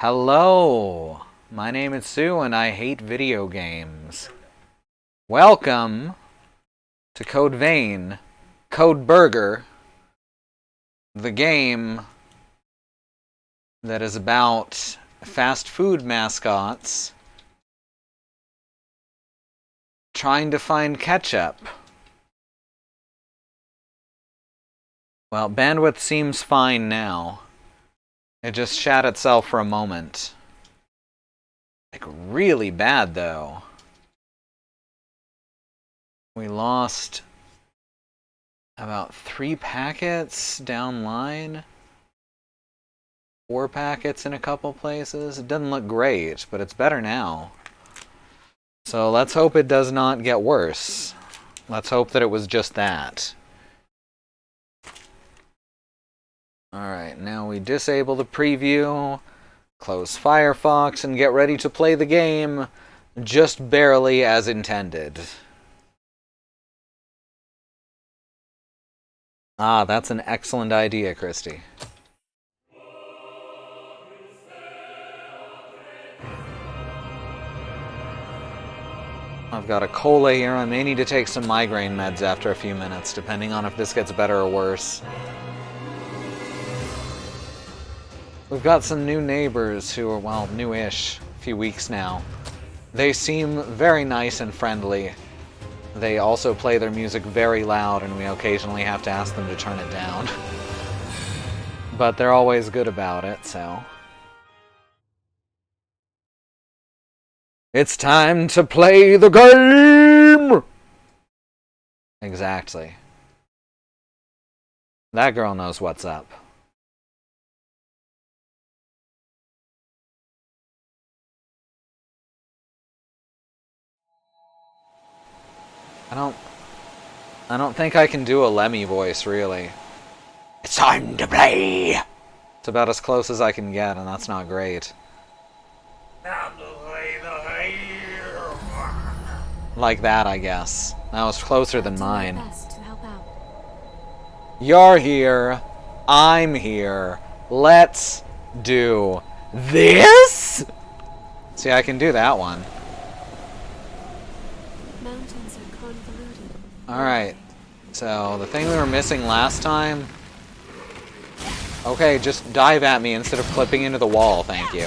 Hello, my name is Sue and I hate video games. Welcome to Code Vein, Code Burger, the game that is about fast food mascots trying to find ketchup. Well, bandwidth seems fine now. It just shat itself for a moment. Like, really bad, though. We lost about 3 packets down line. 4 packets in a couple places. It doesn't look great, but it's better now. So let's hope it does not get worse. Let's hope that it was just that. Alright, now we disable the preview, close Firefox, and get ready to play the game just barely as intended. Ah, that's an excellent idea, Christy. I've got a cola here. I may need to take some migraine meds after a few minutes, depending on if this gets better or worse. We've got some new neighbors who are, well, new-ish, a few weeks now. They seem very nice and friendly. They also play their music very loud, and we occasionally have to ask them to turn it down. But they're always good about it, so... It's time to play the game! Exactly. That girl knows what's up. I don't think I can do a Lemmy voice, really. It's time to play! It's about as close as I can get, and that's not great. Like that, I guess. That was closer than mine. You're here. I'm here. Let's do this? See, I can do that one. Alright, so the thing we were missing last time... Okay, just dive at me instead of clipping into the wall, thank you.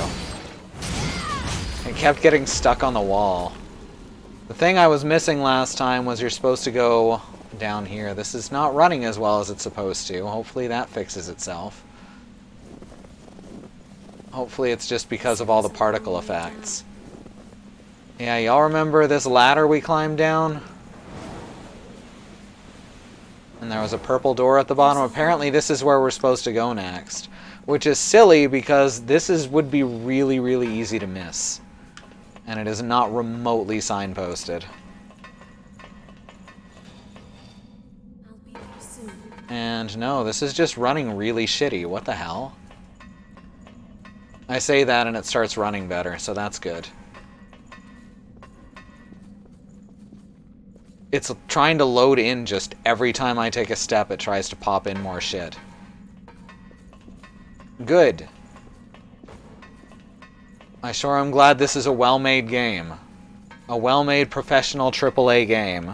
It kept getting stuck on the wall. The thing I was missing last time was you're supposed to go down here. This is not running as well as it's supposed to. Hopefully that fixes itself. Hopefully it's just because of all the particle effects. Yeah, y'all remember this ladder we climbed down? And there was a purple door at the bottom. Apparently this is where we're supposed to go next. Which is silly because would be really, really easy to miss. And it is not remotely signposted. And no, this is just running really shitty. What the hell? I say that and it starts running better, so that's good. It's trying to load in just every time I take a step, it tries to pop in more shit. Good. I sure am glad this is a well-made game. A well-made professional AAA game.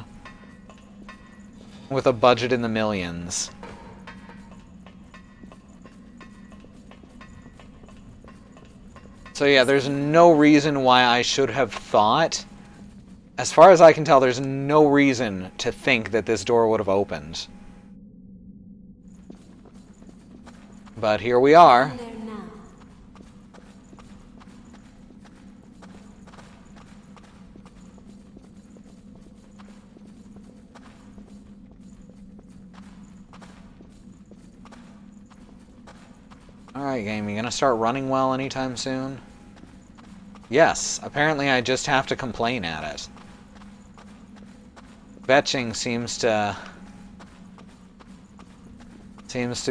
With a budget in the millions. So yeah, there's no reason why I should have thought... As far as I can tell, there's no reason to think that this door would have opened. But here we are. Alright, game, you gonna start running well anytime soon? Yes, apparently I just have to complain at it. Fetching seems to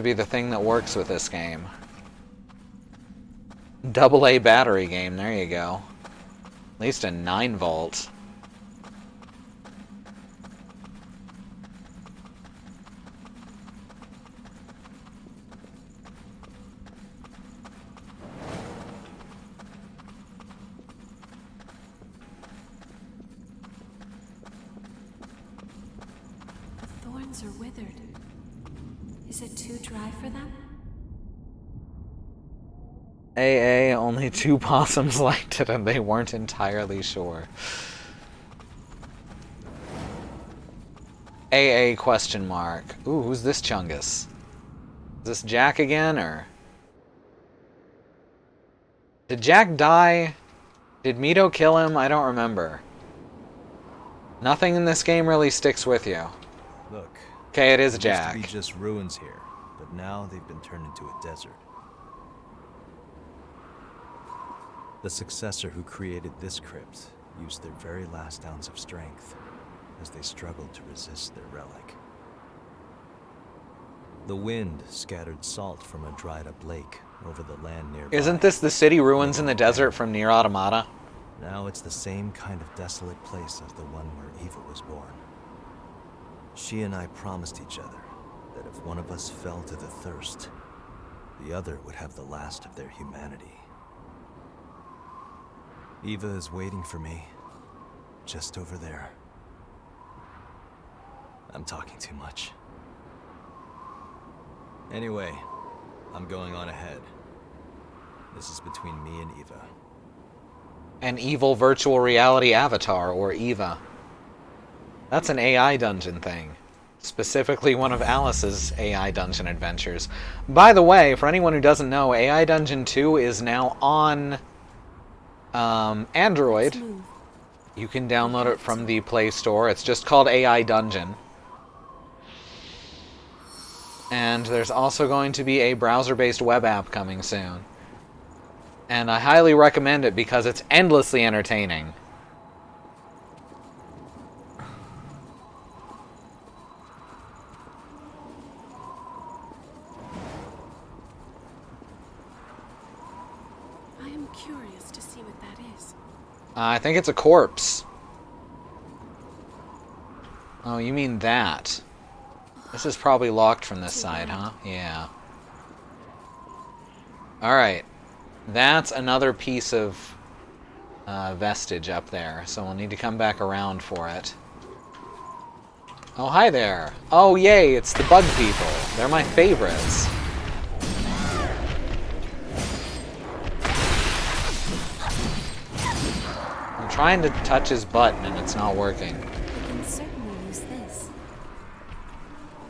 be the thing that works with this game. AA battery game, there you go. At least a 9 volt. flowers are withered. Is it too dry for them? AA, only 2 possums liked it and they weren't entirely sure. AA question mark. Ooh, who's this Chungus? Is this Jack again, or? Did Jack die? Did Mito kill him? I don't remember. Nothing in this game really sticks with you. Look. Okay, it is There Jack. used to be just ruins here, but now they've been turned into a desert. The successor who created this crypt used their very last ounce of strength as they struggled to resist their relic. The wind scattered salt from a dried-up lake over the land nearby. Isn't this the city ruins in the desert from Nier Automata? Now it's the same kind of desolate place as the one where Eva was born. She and I promised each other that if one of us fell to the thirst, the other would have the last of their humanity. Eva is waiting for me, just over there. I'm talking too much. Anyway, I'm going on ahead. This is between me and Eva. An evil virtual reality avatar, or Eva. That's an AI dungeon thing. Specifically one of Alice's AI dungeon adventures. By the way, for anyone who doesn't know, AI Dungeon 2 is now on Android. You can download it from the Play Store. It's just called AI Dungeon. And there's also going to be a browser-based web app coming soon. And I highly recommend it because it's endlessly entertaining. I am curious to see what that is. I think it's a corpse. Oh, you mean that. This is probably locked from this side, huh? Yeah. Alright. That's another piece of vestige up there, so we'll need to come back around for it. Oh, hi there. Oh, yay, it's the bug people. They're my favorites. I'm trying to touch his button and it's not working. I can certainly use this.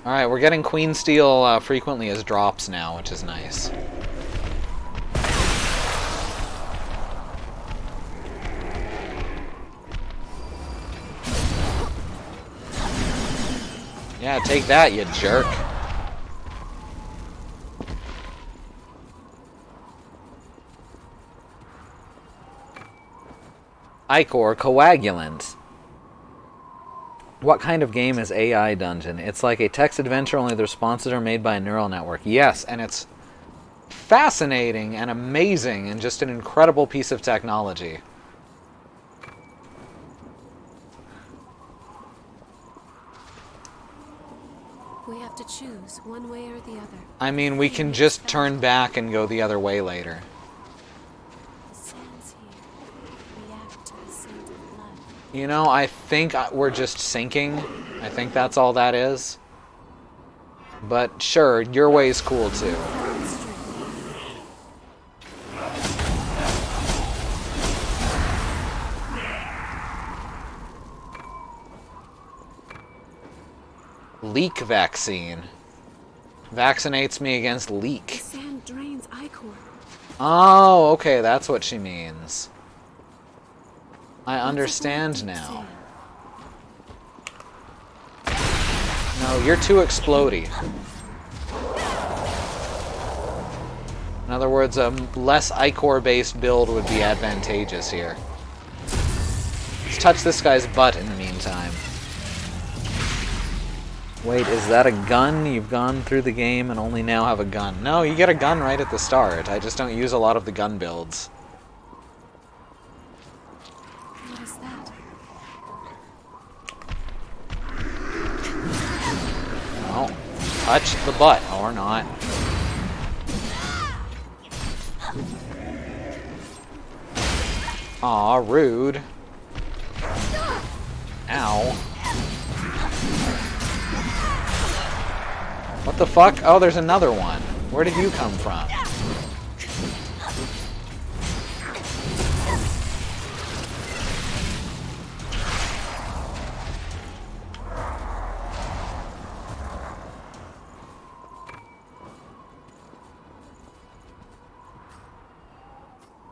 Alright, we're getting Queen Steel frequently as drops now, which is nice. Yeah, take that, you jerk. Ichor Coagulant. What kind of game is AI Dungeon? It's like a text adventure, only the responses are made by a neural network. Yes, and it's fascinating and amazing and just an incredible piece of technology. We have to choose one way or the other. I mean, we can just turn back and go the other way later. The sands here react to the scent of blood. You know, I think we're just sinking. I think that's all that is. But sure, your way's cool too. Leak vaccine. Vaccinates me against The leak. sand drains ichor. Oh, okay, that's what she means. I understand now. No, you're too explodey. In other words, a less ichor-based build would be advantageous here. Let's touch this guy's butt in the meantime. Wait, is that a gun? You've gone through the game and only now have a gun. No, you get a gun right at the start. I just don't use a lot of the gun builds. What is that? No. Touch the butt, or not. Aw, rude. Ow. What the fuck? Oh, there's another one. Where did you come from?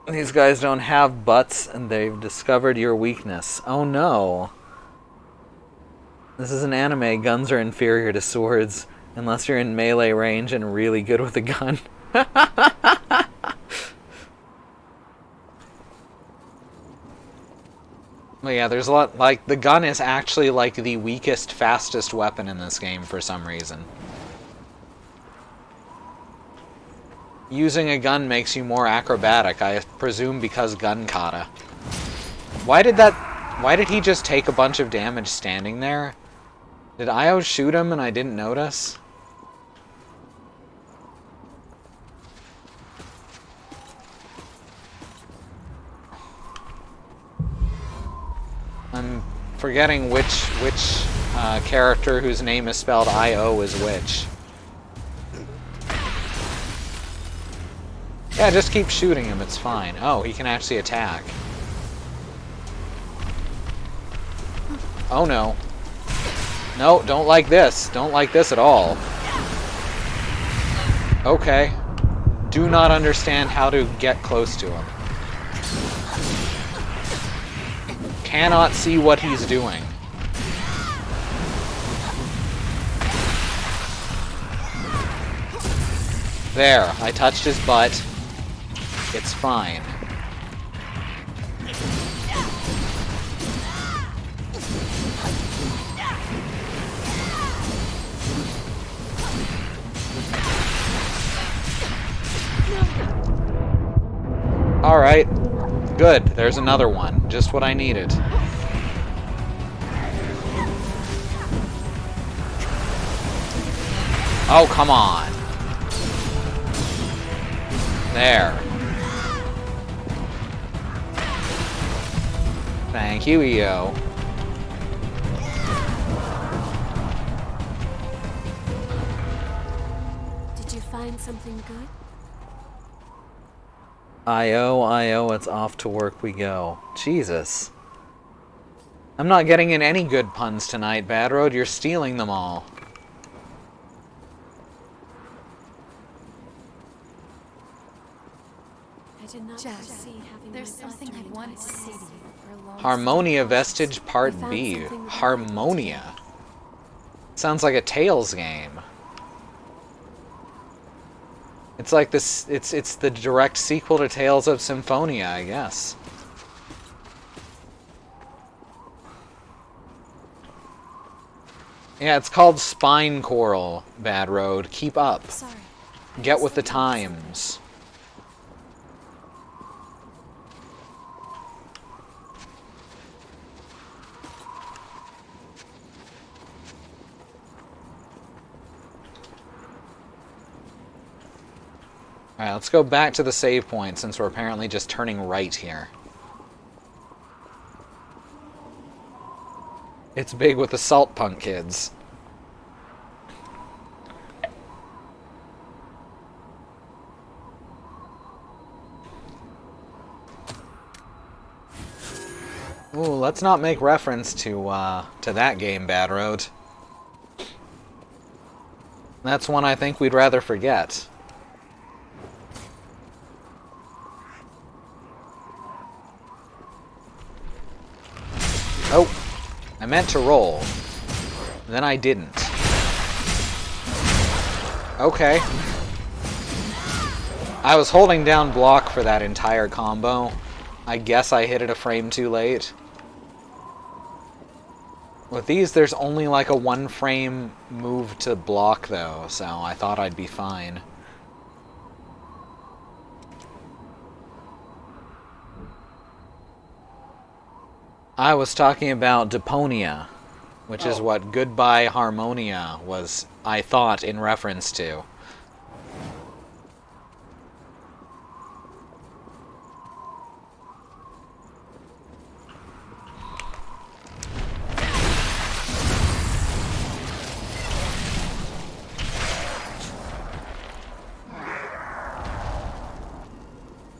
These guys don't have butts, and they've discovered your weakness. Oh no. This is an anime. Guns are inferior to swords, unless you're in melee range and really good with a gun. Well, yeah, there's a lot, like, the gun is actually, like, the weakest, fastest weapon in this game for some reason. Using a gun makes you more acrobatic, I presume because gun kata. Why did he just take a bunch of damage standing there? Did Io shoot him and I didn't notice? I'm forgetting which character whose name is spelled I-O is which. Yeah, just keep shooting him, it's fine. Oh, he can actually attack. Oh no. No, don't like this. Don't like this at all. Okay. Do not understand how to get close to him. Cannot see what he's doing. There, I touched his butt. It's fine. Alright. Good, there's another one. Just what I needed. Oh, come on. There. Thank you, EO. Did you find something good? I-O, it's off to work we go. Jesus. I'm not getting in any good puns tonight, Bad Road. You're stealing them all. I did not Jack, foresee having there's my something blood I wanted to drained say to twice you. for a long Harmonia time. Vestige Part I found B. something really Harmonia. Sounds like a Tales game. It's like this. It's the direct sequel to Tales of Symphonia, I guess. Yeah, it's called Spine Coral, Bad Road. Keep up. Sorry. Get with the times. Alright, let's go back to the save point since we're apparently just turning right here. It's big with the salt punk kids. Ooh, let's not make reference to that game, Bad Road. That's one I think we'd rather forget. Oh, I meant to roll. Then I didn't. Okay. I was holding down block for that entire combo. I guess I hit it a frame too late. With these, there's only like a 1 frame move to block though, so I thought I'd be fine. I was talking about Deponia, which is what Goodbye Harmonia was, I thought, in reference to.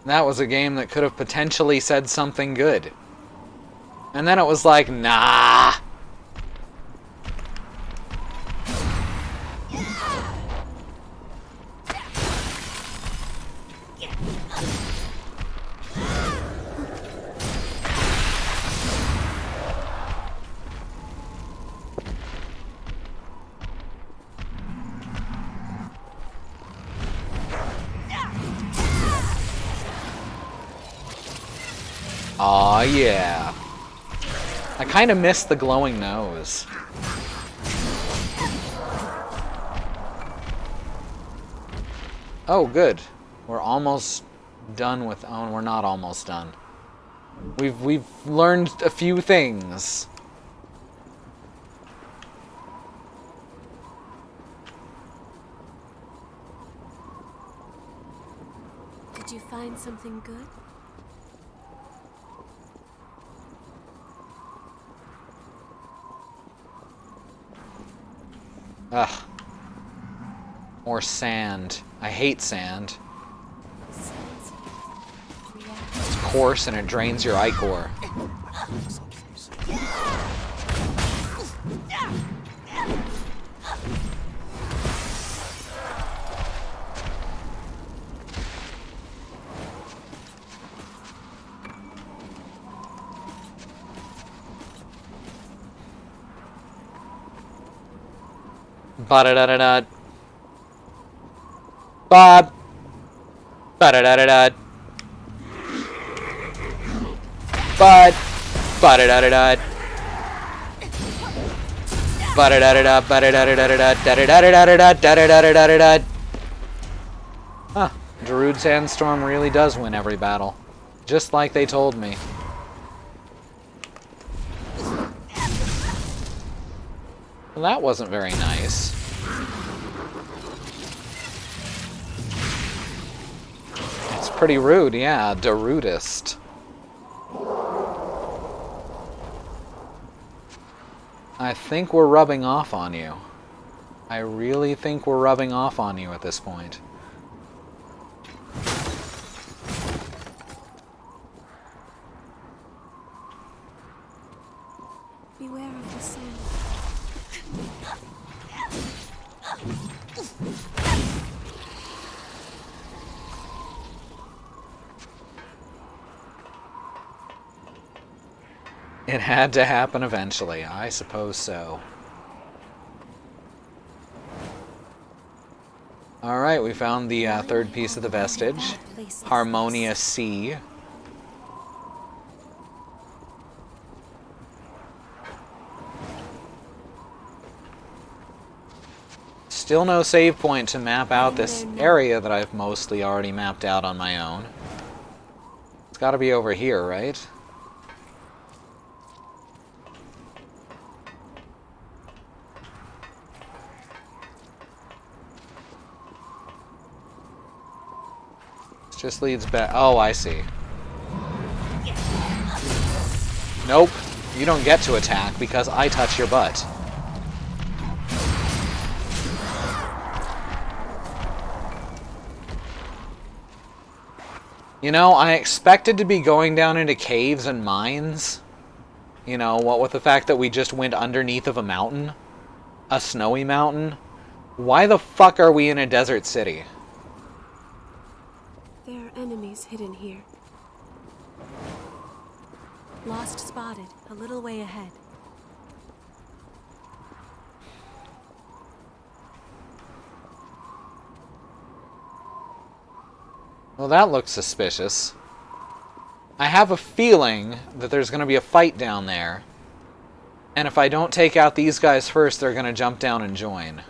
That was a game that could have potentially said something good. And then it was like, nah. Aw, yeah. I kind of miss the glowing nose. Oh, good. We're almost done with... Oh, we're not almost done. We've learned a few things. Did you find something good? Ugh. More sand. I hate sand. The sands here react. It's coarse and it drains your ichor. Ba-da-da-da-da. Bob. Ba-da-da-da-da. Bud. Ba-da-da-da-da. Ba-da-da-da-da. Ba-da-da-da-da-da. Da-da-da-da-da-da. Da-da-da-da-da-da. Huh. Darude Sandstorm really does win every battle. Just like they told me. Well, that wasn't very nice. It's pretty rude, yeah. Darudist. I think we're rubbing off on you. I really think we're rubbing off on you at this point. Beware of the sand. It had to happen eventually. I suppose so. Alright, we found the third piece of the vestige. Harmonia C. Still no save point to map out this area that I've mostly already mapped out on my own. It's gotta be over here, right? Just leads back. Oh, I see. Nope. You don't get to attack because I touch your butt. You know, I expected to be going down into caves and mines. You know, what with the fact that we just went underneath of a mountain? A snowy mountain? Why the fuck are we in a desert city? There are enemies hidden here. Lost spotted, a little way ahead. Well, that looks suspicious. I have a feeling that there's going to be a fight down there. And if I don't take out these guys first, they're going to jump down and join.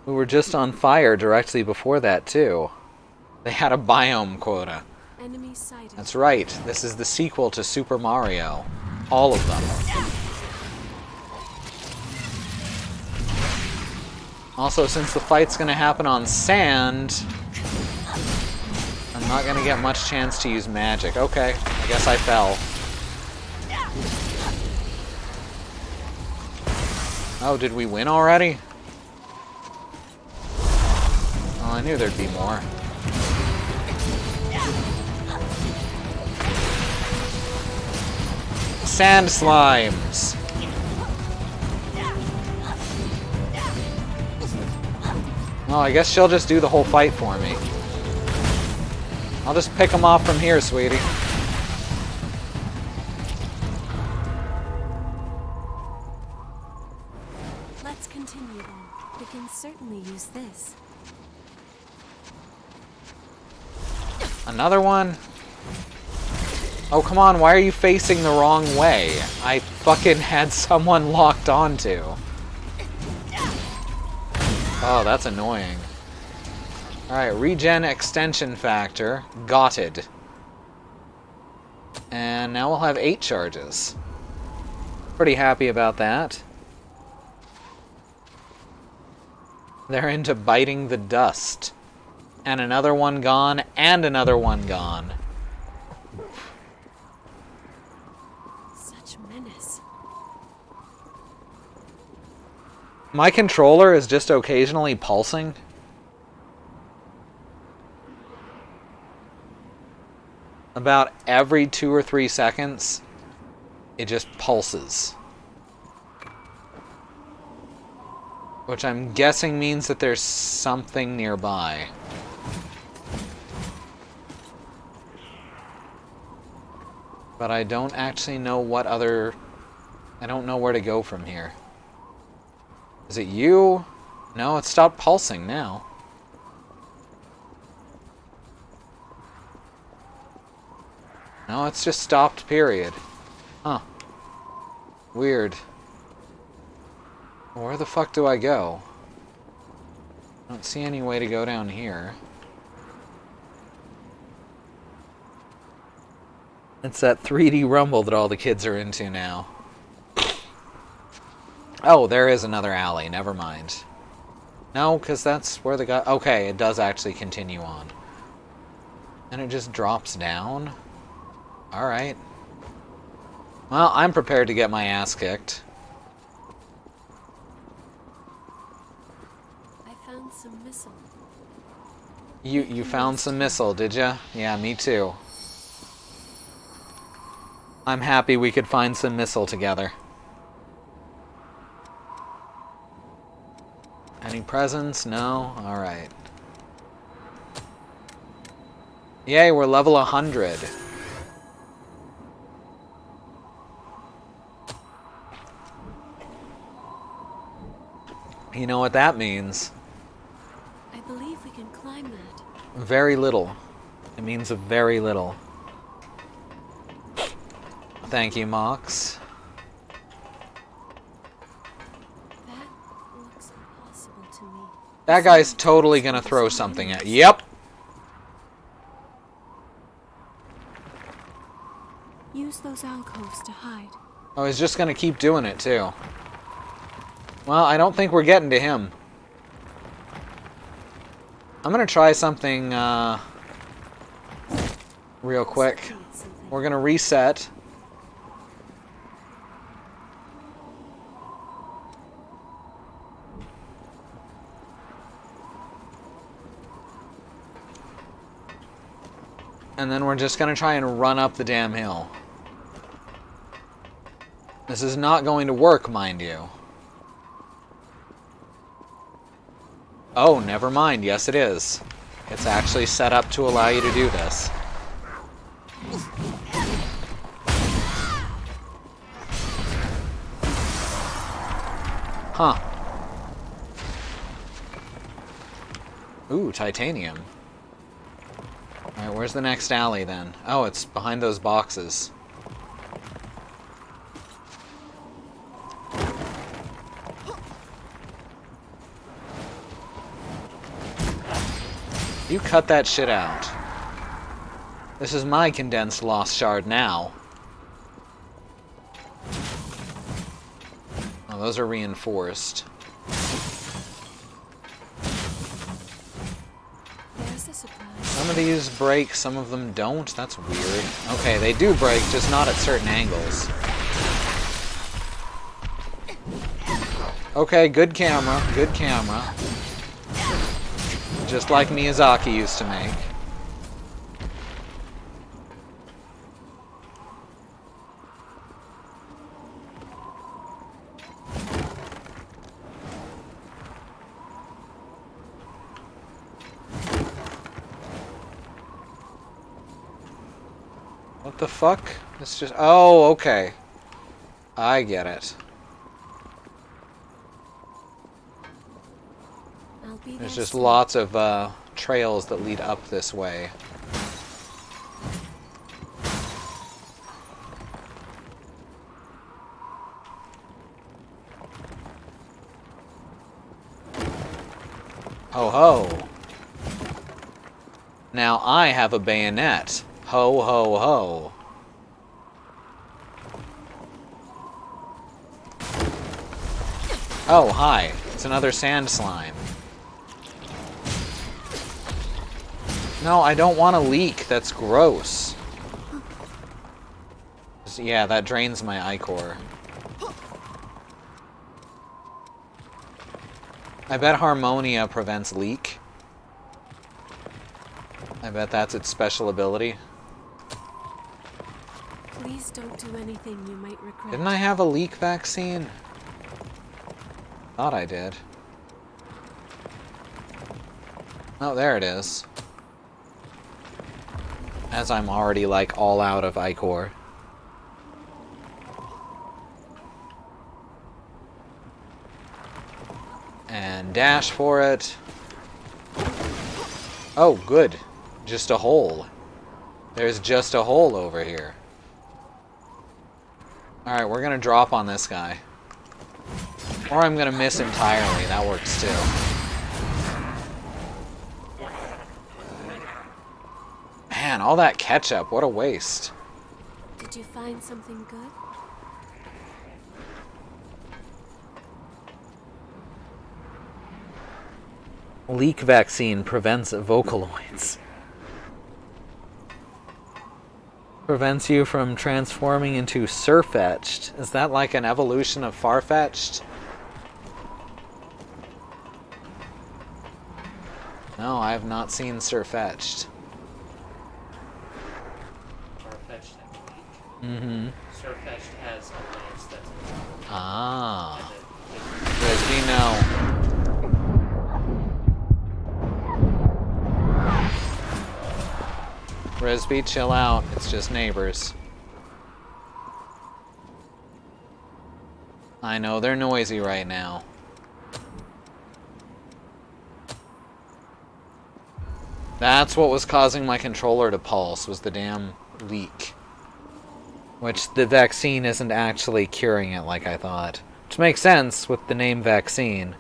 We were just on fire directly before that, too. They had a biome quota. Enemies sighted. That's right. This is the sequel to Super Mario. All of them. Also, since the fight's gonna happen on sand, I'm not gonna get much chance to use magic. Okay, I guess I fell. Oh, did we win already? Well, I knew there'd be more. Sand slimes! Oh, I guess she'll just do the whole fight for me. I'll just pick them off from here, sweetie. Let's continue then. We can certainly use this. Another one? Oh, come on, why are you facing the wrong way? I fucking had someone locked onto. Oh, that's annoying. Alright, regen extension factor. Got it. And now we'll have 8 charges. Pretty happy about that. They're into biting the dust. And another one gone, and another one gone. Such menace. My controller is just occasionally pulsing. About every 2 or 3 seconds, it just pulses. Which I'm guessing means that there's something nearby. But I don't actually know what other... I don't know where to go from here. Is it you? No, it stopped pulsing now. No, it's just stopped, period. Huh. Weird. Where the fuck do I go? I don't see any way to go down here. It's that 3D rumble that all the kids are into now. Oh, there is another alley. Never mind. No, because that's where the guy... Okay, it does actually continue on. And it just drops down? Alright. Well, I'm prepared to get my ass kicked. I found some missile. You found some missile, did ya? Yeah, me too. I'm happy we could find some missile together. Any presents? No? Alright. Yay, we're level 100. You know what that means? I believe we can climb that. Very little. It means a very little. Thank you, Mox. That looks impossible to me. That guy's totally gonna throw something at... Yep! Use those alcoves to hide. I was just gonna keep doing it, too. Well, I don't think we're getting to him. I'm gonna try something, real quick. We're gonna reset. And then we're just gonna try and run up the damn hill. This is not going to work, mind you. Oh, never mind. Yes, it is. It's actually set up to allow you to do this. Huh. Ooh, titanium. Alright, where's the next alley then? Oh, it's behind those boxes. You cut that shit out. This is my condensed lost shard now. Oh, those are reinforced. Some of these break, some of them don't. That's weird. Okay, they do break, just not at certain angles. Okay, good camera, good camera. Just like Miyazaki used to make. What the fuck? It's just... Oh, okay. I get it. There's just lots of trails that lead up this way. Ho ho! Now I have a bayonet. Ho ho ho. Oh, hi. It's another sand slime. No, I don't want to leak. That's gross. Yeah, that drains my ichor. I bet Harmonia prevents leak. I bet that's its special ability. Please don't do anything you might regret. Didn't I have a leak vaccine? Thought I did. Oh, there it is. As I'm already, like, all out of ichor. And dash for it. Oh, good. Just a hole. There's just a hole over here. Alright, we're gonna drop on this guy. Or I'm gonna miss entirely. That works too. Man, all that ketchup. What a waste. Did you find something good? Leak vaccine prevents Vocaloids. Prevents you from transforming into Surfetched. Is that like an evolution of Farfetched? No, I have not seen Surfetched. Farfetched and weak. Mm-hmm. Surfetched has a lance that's Ah. and Frisbee, no. Frisbee, chill out. It's just neighbors. I know they're noisy right now. That's what was causing my controller to pulse, was the damn leak. Which the vaccine isn't actually curing it like I thought. Which makes sense with the name vaccine.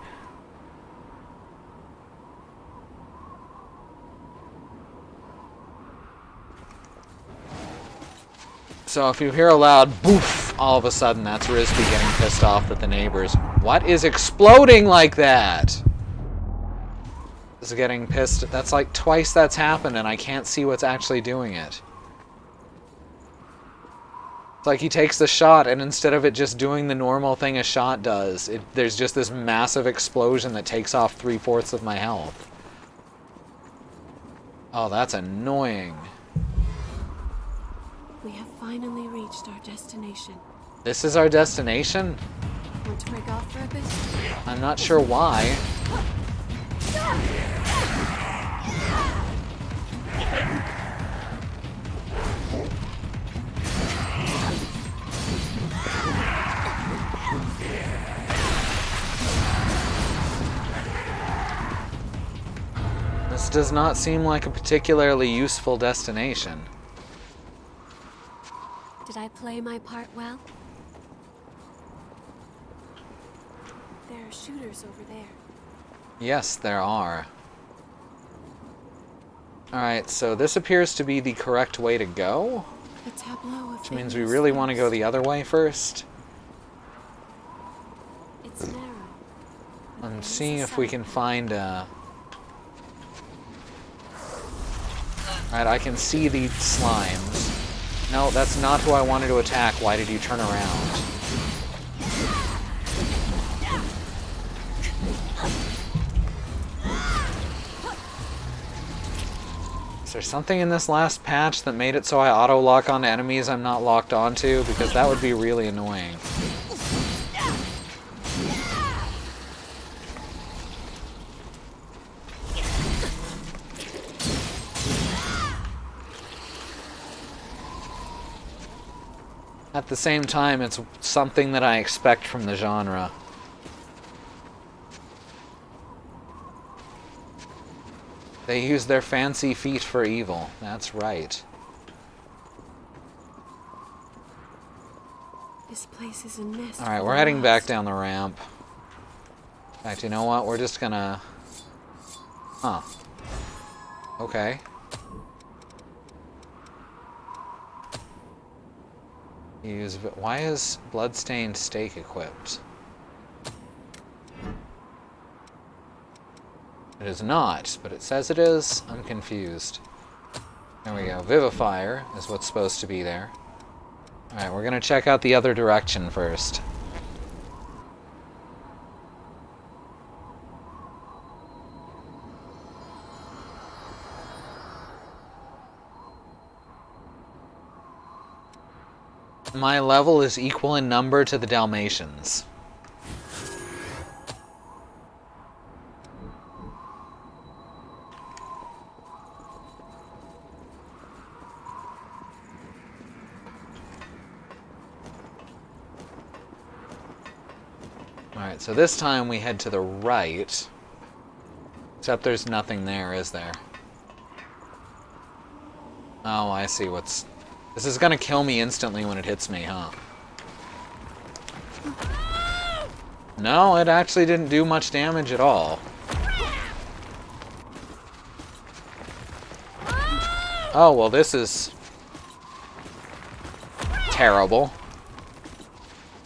So if you hear a loud boof, all of a sudden that's Risby getting pissed off at the neighbors. What is exploding like that? Is getting pissed. That's like twice that's happened and I can't see what's actually doing it. It's like he takes the shot and instead of it just doing the normal thing a shot does, there's just this massive explosion that takes off 3/4 of my health. Oh, that's annoying. We have finally reached our destination. This is our destination? Want to break off for a bit? I'm not sure why. This does not seem like a particularly useful destination. Did I play my part well? There are shooters over there. Yes, there are. Alright, so this appears to be the correct way to go. A tableau of Which means we really want to go the other way first. It's narrow. I'm seeing if we can find a... Alright, I can see the slimes. No, that's not who I wanted to attack. Why did you turn around? Is there something in this last patch that made it so I auto-lock onto enemies I'm not locked onto? Because that would be really annoying. At the same time, it's something that I expect from the genre. They use their fancy feet for evil. That's right. This place is a nest. Alright, for we're the heading back lost. down the ramp. In fact, you know what? We're just gonna... Huh. Okay. Use... Why is bloodstained steak equipped? It is not, but it says it is. I'm confused. There we go. Vivifier is what's supposed to be there. Alright, we're gonna check out the other direction first. My level is equal in number to the Dalmatians. Alright, so this time we head to the right. Except there's nothing there, is there? Oh, I see what's... This is gonna kill me instantly when it hits me, huh? No, it actually didn't do much damage at all. Oh, well this is... terrible.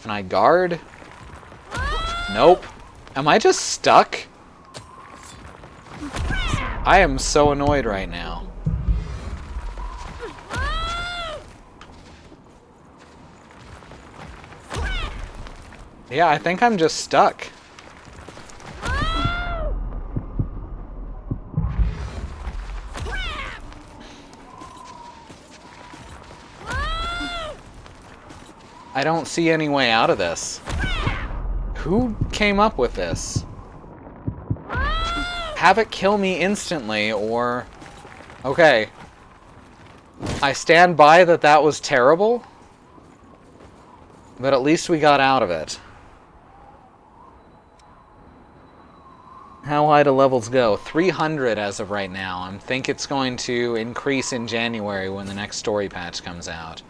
Can I guard? Nope. Am I just stuck? I am so annoyed right now. Yeah, I think I'm just stuck. I don't see any way out of this. Who came up with this? Have it kill me instantly, or... Okay. I stand by that that was terrible, but at least we got out of it. How high do levels go? 300 as of right now. I think it's going to increase in January when the next story patch comes out.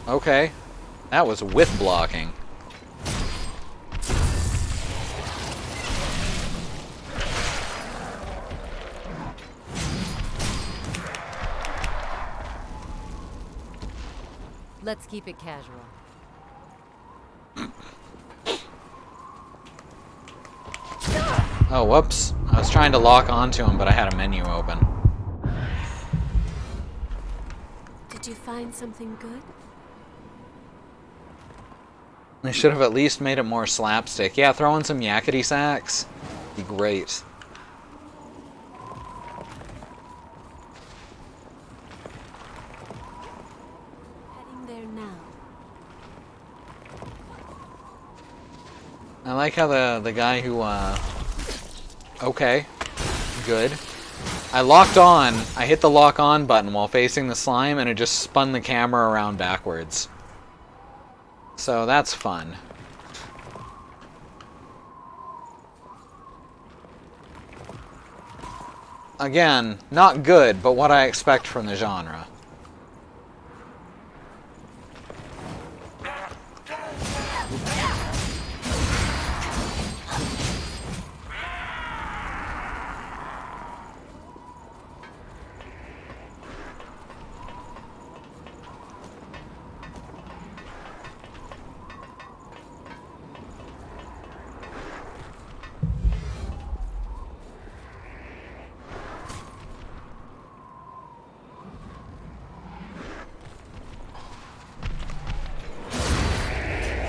Okay. That was with blocking. Let's keep it casual. Oh, whoops. I was trying to lock onto him, but I had a menu open. Did you find something good? They should have at least made it more slapstick. Yeah, throw in some yakety sacks. Be great. Heading there now. I like how the guy who, okay. Good. I locked on. I hit the lock on button while facing the slime, and it just spun the camera around backwards. So that's fun. Again, not good, but what I expect from the genre.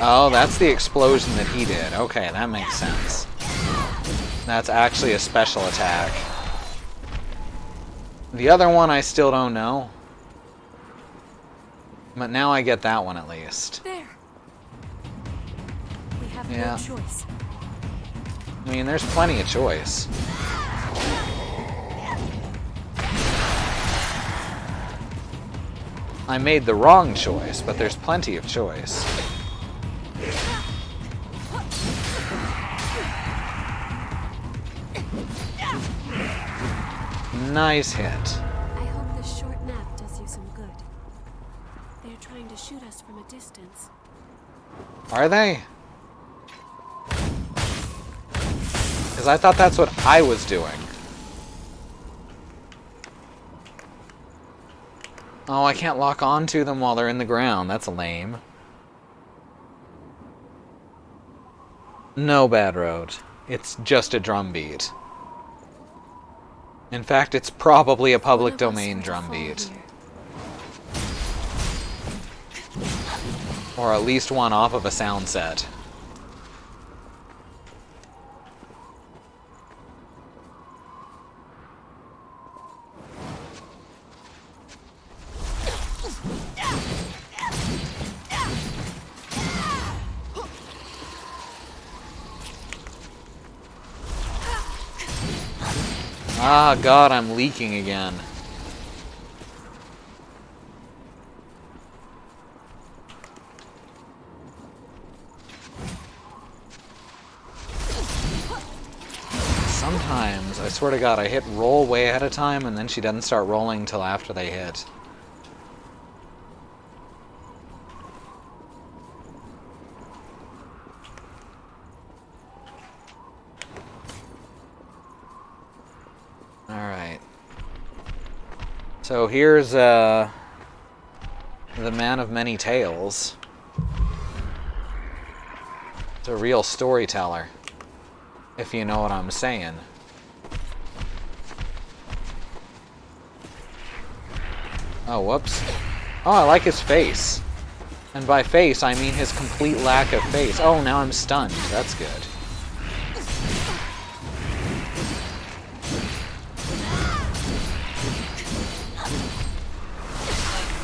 Oh, that's the explosion that he did. Okay, that makes sense. That's actually a special attack. The other one I still don't know. But now I get that one at least. There. We have Yeah. no choice. I mean, there's plenty of choice. I made the wrong choice, but there's plenty of choice. Nice hit. I hope this short nap does you some good. They're trying to shoot us from a distance. Are they? Because I thought that's what I was doing. Oh, I can't lock onto them while they're in the ground. That's lame. No, Bad Road. It's just a drum beat. In fact, it's probably a public One of us domain were to drum fall beat. here. Or at least one off of a sound set. Ah, God, I'm leaking again. Sometimes, I swear to God, I hit roll way ahead of time and then she doesn't start rolling until after they hit. Alright. So here's the man of many tales. It's a real storyteller, if you know what I'm saying. Oh, whoops. Oh, I like his face. And by face, I mean his complete lack of face. Oh, now I'm stunned. That's good.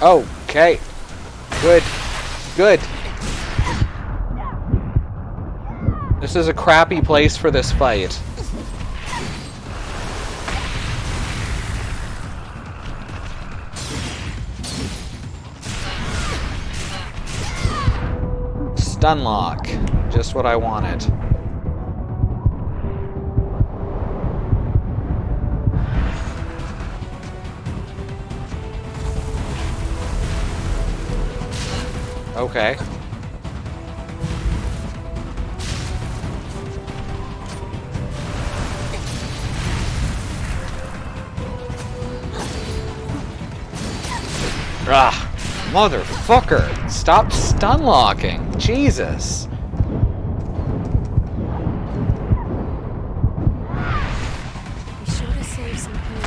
Okay. Good. Good. This is a crappy place for this fight. Stun lock. Just what I wanted. Okay. Ah, motherfucker! Stop stun locking! Jesus! Be sure to save some healing.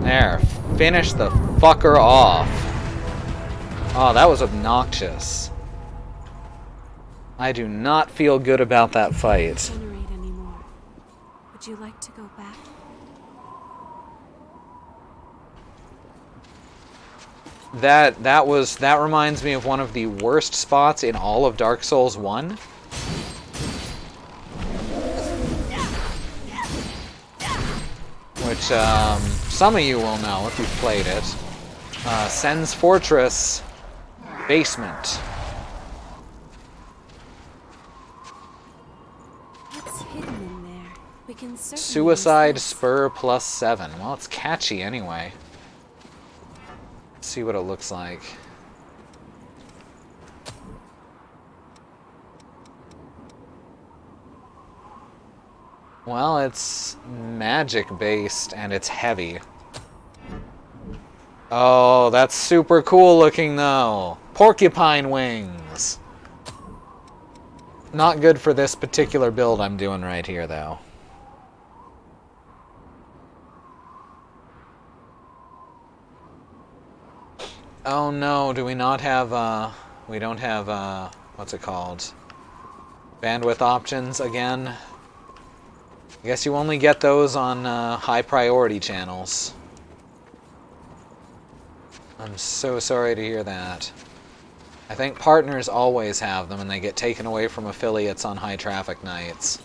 There, finish the fucker off. Oh, that was obnoxious. I do not feel good about that fight. Generate anymore. Would you like to go back? That reminds me of one of the worst spots in all of Dark Souls 1. Which some of you will know if you've played it. Sen's Fortress basement. What's hidden in there? We can certainly use Suicide this. Spur +7. Well, it's catchy anyway. Let's see what it looks like. Well, it's magic based and it's heavy. Oh, that's super cool looking though. Porcupine wings. Not good for this particular build I'm doing right here though. Oh no, do we not have, we don't have, what's it called? Bandwidth options again? I guess you only get those on high priority channels. I'm so sorry to hear that. I think partners always have them and they get taken away from affiliates on high traffic nights.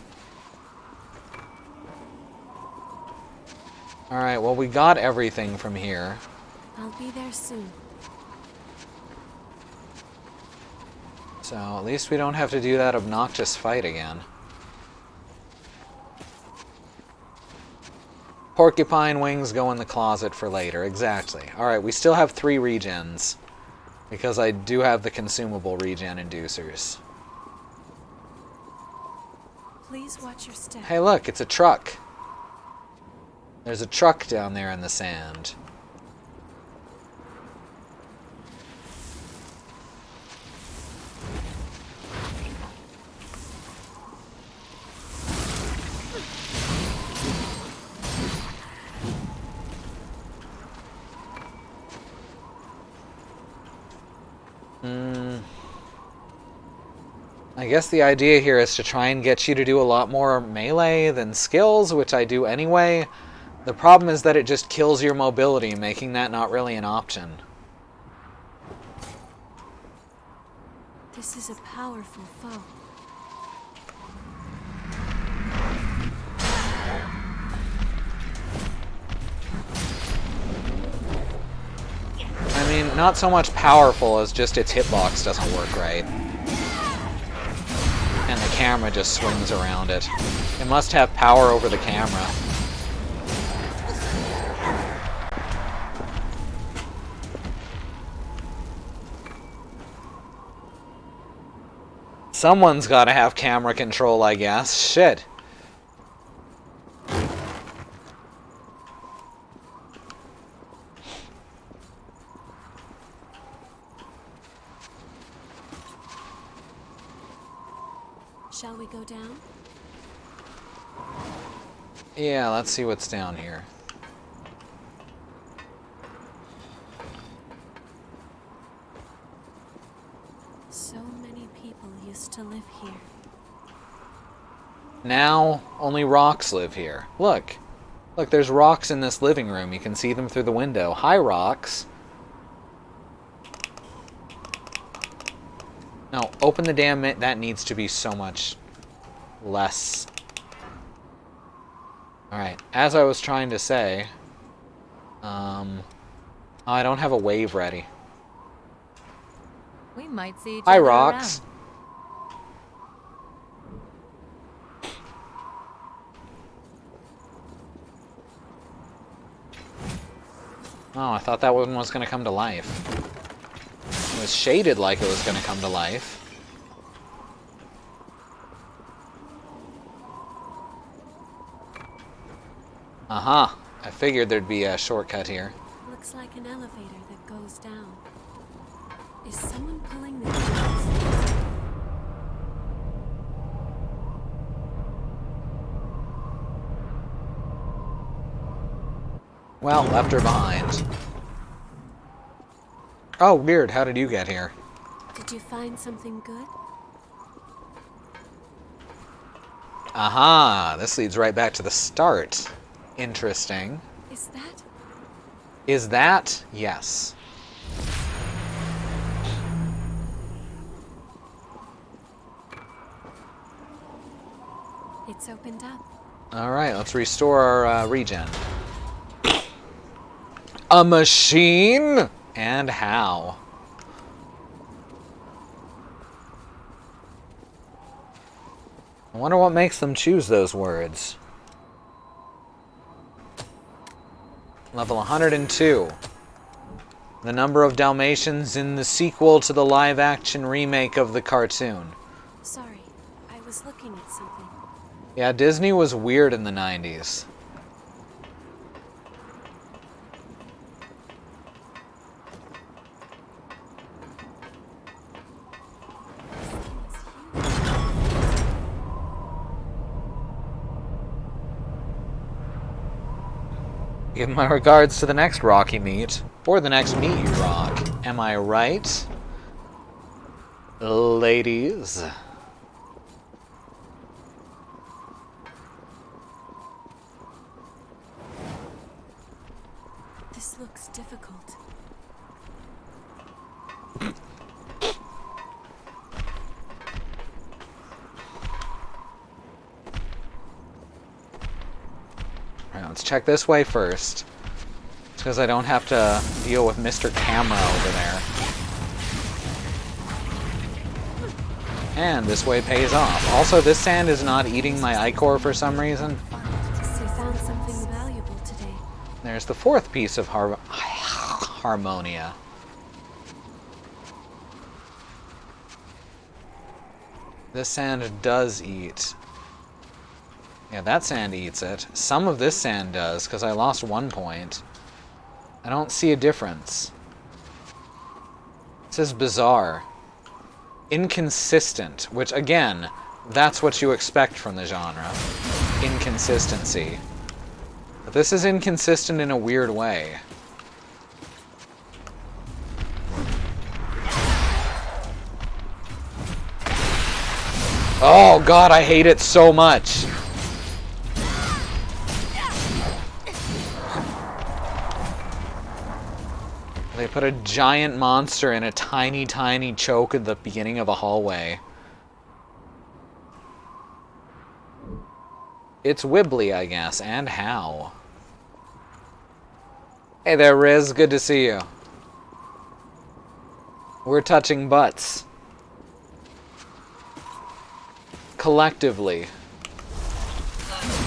Alright, well we got everything from here. I'll be there soon. So at least we don't have to do that obnoxious fight again. Porcupine wings go in the closet for later, exactly. Alright, we still have 3 regens. Because I do have the consumable regen inducers. Please watch your step. Hey look, it's a truck. There's a truck down there in the sand. I guess the idea here is to try and get you to do a lot more melee than skills, which I do anyway. The problem is that it just kills your mobility, making that not really an option. This is a powerful foe. I mean, not so much powerful as just its hitbox doesn't work right. And the camera just swings around it. It must have power over the camera. Someone's gotta have camera control, I guess. Shit. Shall we go down? Yeah, let's see what's down here. So many people used to live here. Now, only rocks live here. Look. Look, there's rocks in this living room. You can see them through the window. Hi, rocks. No, open the damn... That needs to be so much less. Alright, as I was trying to say... oh, I don't have a wave ready. We might see each Hi, other rocks. around. Oh, I thought that one was going to come to life. It was shaded like it was going to come to life. Uh-huh. I figured there'd be a shortcut here. Looks like an elevator that goes down. Is someone pulling the gears? Well, left her behind. Oh, weird. How did you get here? Did you find something good? Aha! This leads right back to the start. Interesting. Is that? Is that? Yes. It's opened up. Alright, let's restore our regen. A machine? And how? I wonder what makes them choose those words. Level 102. The number of Dalmatians in the sequel to the live-action remake of the cartoon. Sorry, I was looking at something. Yeah, Disney was weird in the 90s. Give my regards to the next rock you meet, or the next meat you rock. Am I right? Ladies. This looks difficult. Alright, let's check this way first. It's because I don't have to deal with Mr. Camera over there. And this way pays off. Also, this sand is not eating my ichor for some reason. We found something valuable today. There's the fourth piece of harmonia. This sand does eat. Yeah, that sand eats it. Some of this sand does, because I lost 1 point. I don't see a difference. This is bizarre. Inconsistent, which again, that's what you expect from the genre. Inconsistency. But this is inconsistent in a weird way. Oh god, I hate it so much! They put a giant monster in a tiny, tiny choke at the beginning of a hallway. It's wibbly, I guess, and how? Hey there, Riz, good to see you. We're touching butts. Collectively.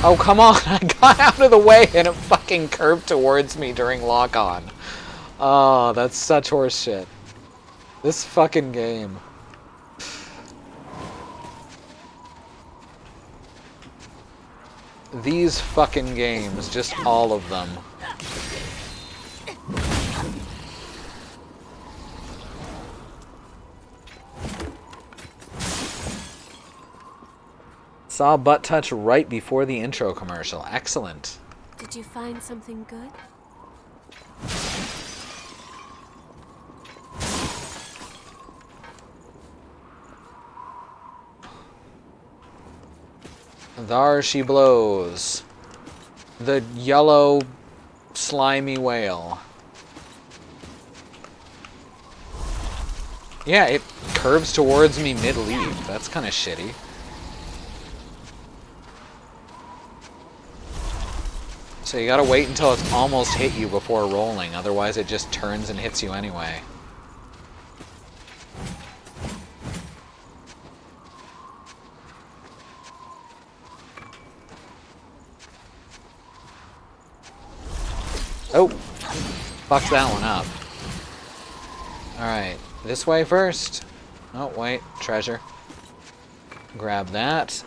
Oh, come on! I got out of the way and it fucking curved towards me during lock-on. Oh, that's such horse shit. This fucking game. These fucking games, just all of them. Saw butt touch right before the intro commercial. Excellent. Did you find something good? There she blows. The yellow, slimy whale. Yeah, it curves towards me mid-leap. That's kind of shitty. So you gotta wait until it's almost hit you before rolling, otherwise it just turns and hits you anyway. Oh! Fucked that one up. Alright, this way first. Oh, wait, treasure. Grab that.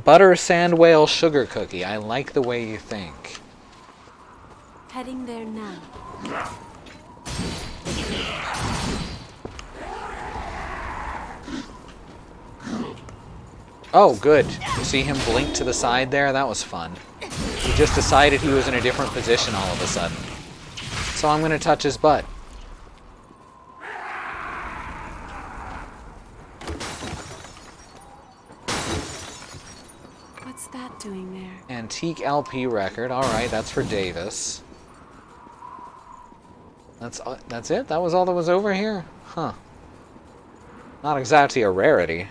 Butter sand whale sugar cookie. I like the way you think. Heading there now. Oh, good. You see him blink to the side there? That was fun. He just decided he was in a different position all of a sudden. So I'm gonna touch his butt. What's that doing there? Antique LP record. Alright, that's for Davis. That's it? That was all that was over here? Huh. Not exactly a rarity.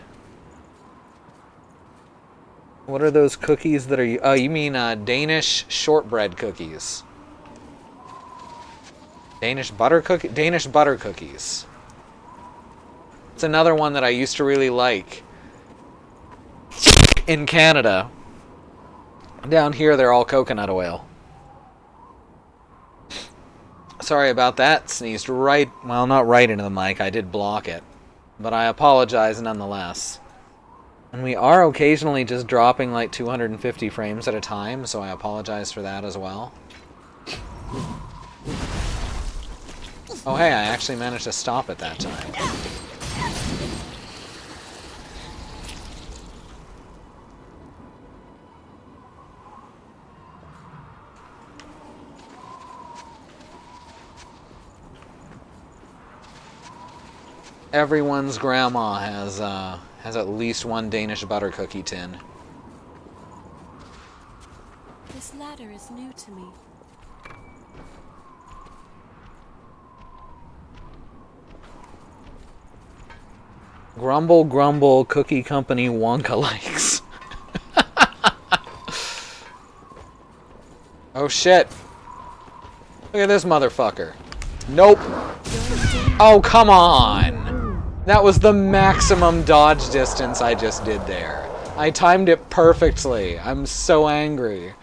What are those cookies that are... Oh, you mean Danish shortbread cookies. Danish butter cookies. It's another one that I used to really like. In Canada. Down here, they're all coconut oil. Sorry about that. Sneezed right... Well, not right into the mic. I did block it. But I apologize nonetheless. And we are occasionally just dropping like 250 frames at a time, so I apologize for that as well. Oh hey, I actually managed to stop it that time. Everyone's grandma has at least one Danish butter cookie tin. This ladder is new to me. Grumble, grumble, cookie company Wonka likes. Oh shit. Look at this motherfucker. Nope. Oh, come on. That was the maximum dodge distance I just did there. I timed it perfectly. I'm so angry.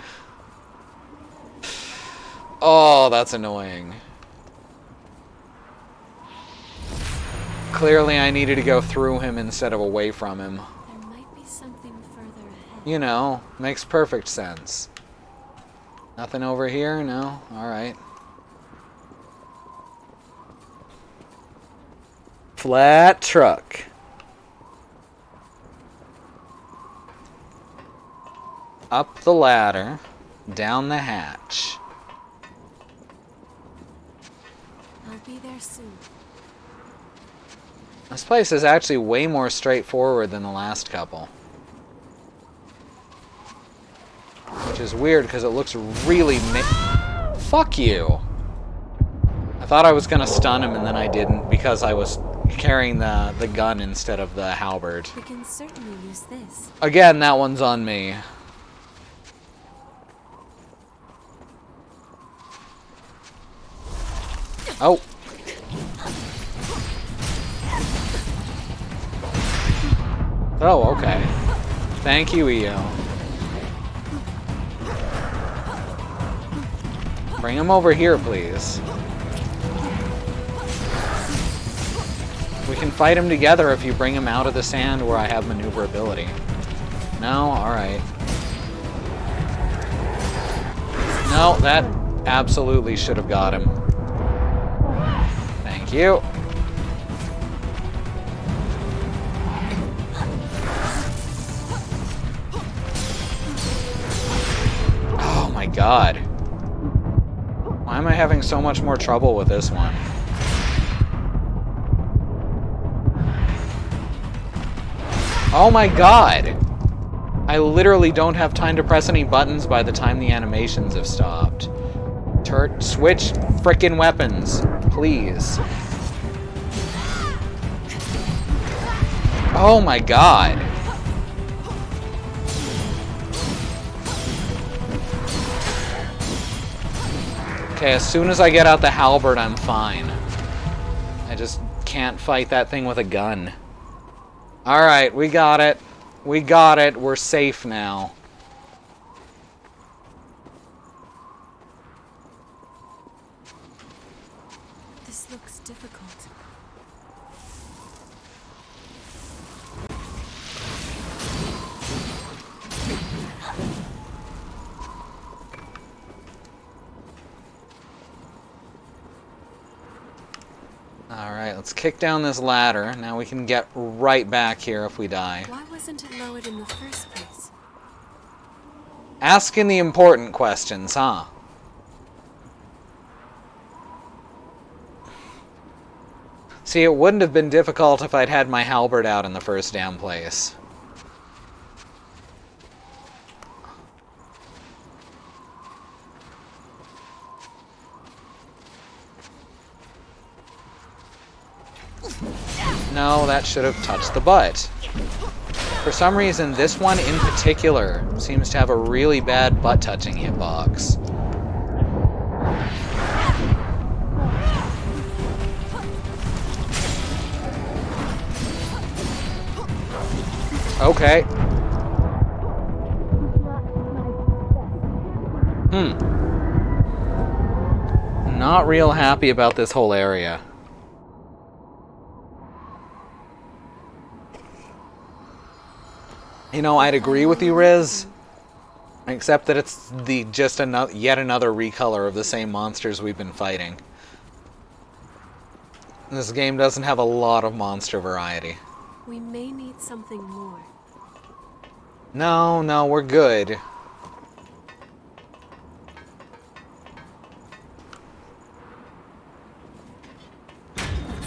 Oh, that's annoying. Clearly I needed to go through him instead of away from him. There might be something further ahead. You know, makes perfect sense. Nothing over here? No? Alright. Flat truck. Up the ladder, down the hatch. I'll be there soon. This place is actually way more straightforward than the last couple. Which is weird because it looks really Fuck you! I thought I was gonna stun him and then I didn't because I was carrying the gun instead of the halberd. We can certainly use this. Again, that one's on me. Oh. Oh, okay. Thank you, EO. Bring him over here, please. We can fight him together if you bring him out of the sand where I have maneuverability. No? Alright. No, that absolutely should have got him. Thank you. Oh my god. Why am I having so much more trouble with this one? Oh my god! I literally don't have time to press any buttons by the time the animations have stopped. Switch frickin' weapons, please. Oh my god. Okay, as soon as I get out the halberd, I'm fine. I just can't fight that thing with a gun. Alright, we got it. We got it. We're safe now. This looks difficult. Alright, let's kick down this ladder. Now we can get right back here if we die. Why wasn't it lowered in the first place? Asking the important questions, huh? See, it wouldn't have been difficult if I'd had my halberd out in the first damn place. No, that should have touched the butt. For some reason, this one in particular seems to have a really bad butt-touching hitbox. Okay. Not real happy about this whole area. You know, I'd agree with you, Riz, except that it's yet another recolor of the same monsters we've been fighting. This game doesn't have a lot of monster variety. We may need something more. No, we're good.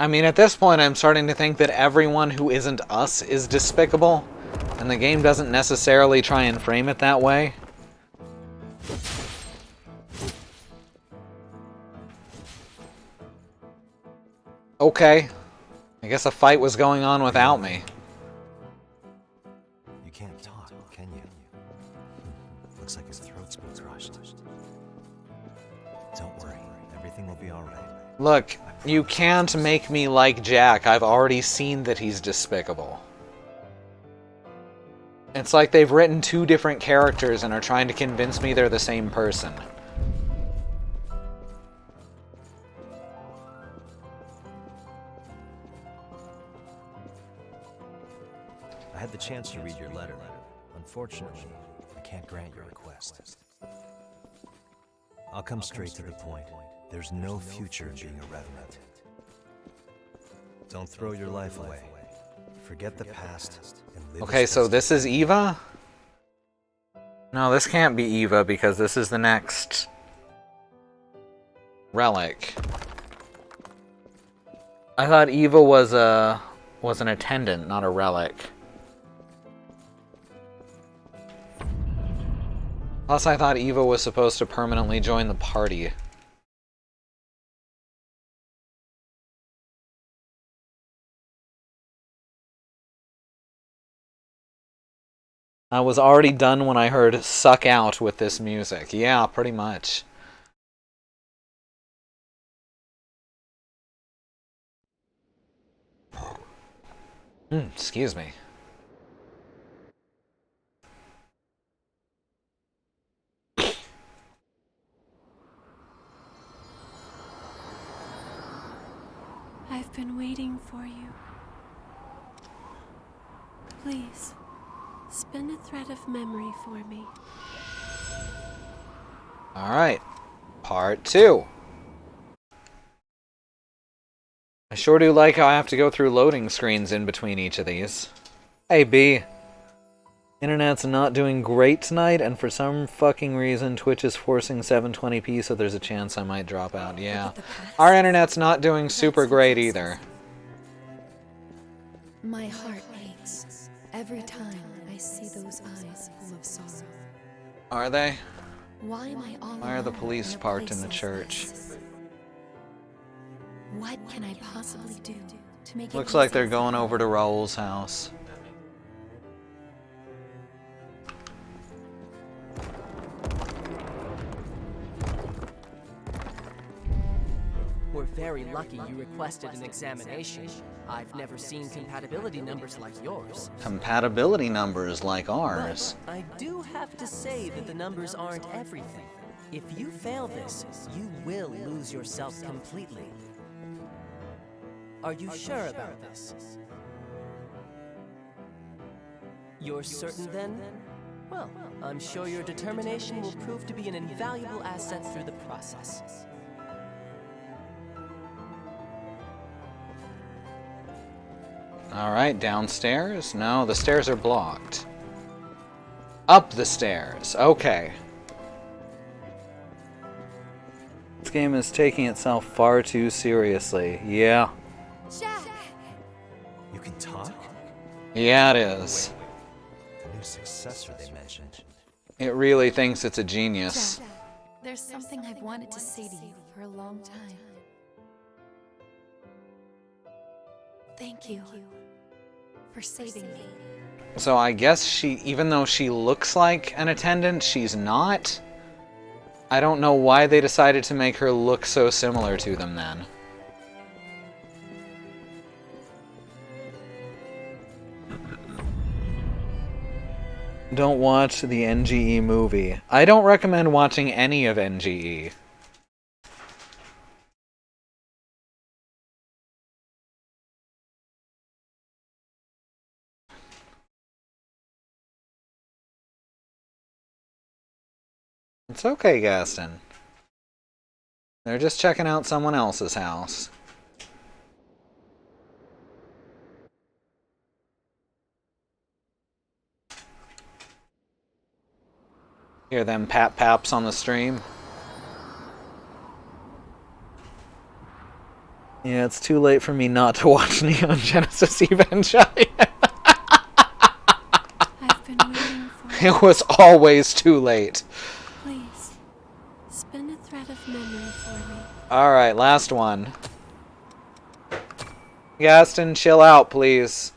I mean, at this point, I'm starting to think that everyone who isn't us is despicable, and the game doesn't necessarily try and frame it that way. Okay. I guess a fight was going on without me. You can't talk, can you? Looks like his throat's been crushed. Don't worry, everything will be alright. Look, you can't make me like Jack. I've already seen that he's despicable. It's like they've written two different characters and are trying to convince me they're the same person. I had the chance to read your letter. Unfortunately, I can't grant your request. I'll come straight to the point. There's no future in being a revenant. Don't throw your life away. Forget the past and live. Okay, so this is Eva? No, this can't be Eva because this is the next relic. I thought Eva was an attendant, not a relic. Plus, I thought Eva was supposed to permanently join the party. I was already done when I heard "suck out" with this music. Yeah, pretty much. Excuse me. I've been waiting for you. Please, spin a thread of memory for me. Alright. Part 2. I sure do like how I have to go through loading screens in between each of these. Hey, B. Internet's not doing great tonight, and for some fucking reason, Twitch is forcing 720p, so there's a chance I might drop out. Yeah. Our internet's not doing super great either. My heart aches every time I see those eyes full of sorrow. Are they? Why am I all Why are the alone police in a parked place in the like church? this? What can I possibly do to make it Looks like they're easier going for over to Raoul's house. We're very lucky you requested an examination. I've never seen compatibility numbers like yours. Compatibility numbers like ours. But I do have to say that the numbers aren't everything. If you fail this, you will lose yourself completely. Are you sure about this? You're certain then? Well, I'm sure your determination will prove to be an invaluable asset through the process. Alright, downstairs? No, the stairs are blocked. Up the stairs. Okay. This game is taking itself far too seriously. Yeah. Jack! You can talk? Yeah, it is. The new successor they mentioned. It really thinks it's a genius. Jack, there's something I've wanted to say to you for a long time. Thank you for saving me. So I guess she, even though she looks like an attendant, she's not. I don't know why they decided to make her look so similar to them then. Don't watch the NGE movie. I don't recommend watching any of NGE. It's okay, Gaston. They're just checking out someone else's house. Hear them pap-paps on the stream? Yeah, it's too late for me not to watch Neon Genesis Evangelion. I've been waiting for It was always too late. Please, spin a thread of memory for me. Alright, last one. Gaston, chill out, please.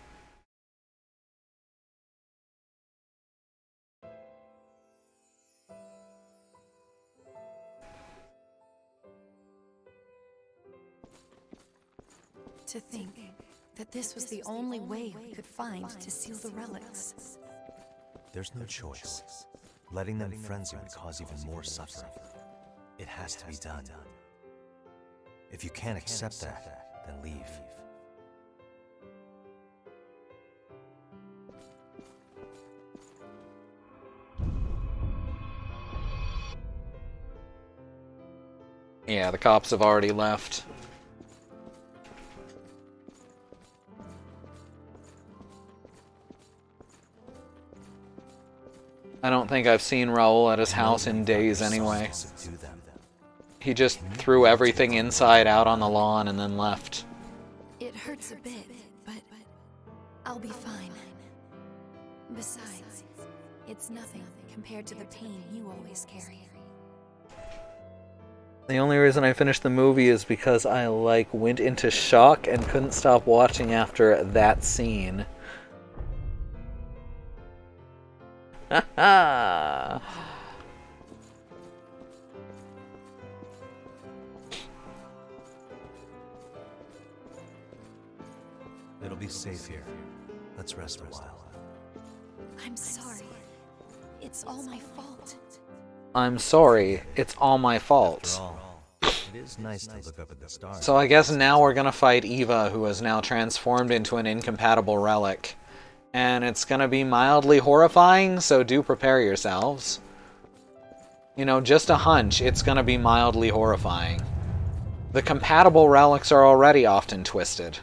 To think that this was the only way we could find to seal the relics. There's no choice. Letting them frenzy would cause even more suffering. It has to be done. If you can't accept that, then leave. Yeah, the cops have already left. I don't think I've seen Raoul at his house in days anyway. He just threw everything inside out on the lawn and then left. It hurts a bit, but I'll be fine. Besides, it's nothing compared to the pain you always carry. The only reason I finished the movie is because I, went into shock and couldn't stop watching after that scene. Ha It'll be safe here. Let's rest a while. I'm sorry. It's all my fault. I'm sorry, it's all my fault. After all, it is nice to look up at the stars. So I guess now we're gonna fight Eva, who is now transformed into an incompatible relic. And it's gonna be mildly horrifying, so do prepare yourselves. You know, just a hunch, it's gonna be mildly horrifying. The compatible relics are already often twisted.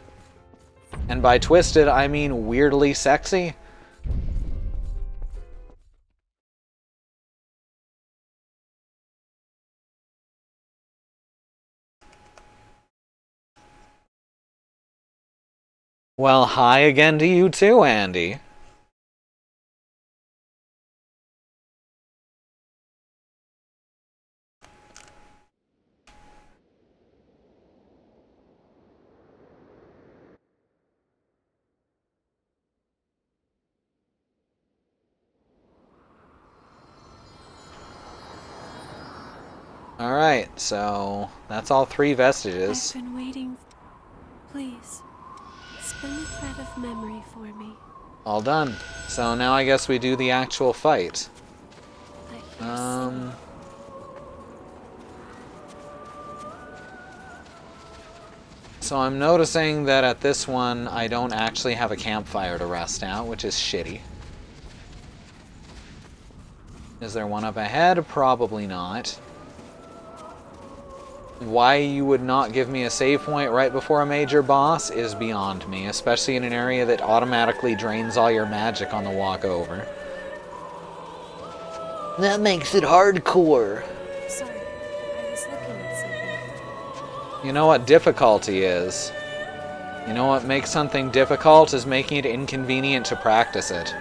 And by twisted, I mean weirdly sexy. Well, hi again to you too, Andy. Alright, so that's all 3 vestiges. I've been waiting. Please, spin a thread of memory for me. All done. So now I guess we do the actual fight. I hear someone. So I'm noticing that at this one I don't actually have a campfire to rest out, which is shitty. Is there one up ahead? Probably not. Why you would not give me a save point right before a major boss is beyond me, especially in an area that automatically drains all your magic on the walk over. That makes it hardcore. Sorry, I was looking at something. You know what difficulty is? You know what makes something difficult is making it inconvenient to practice it.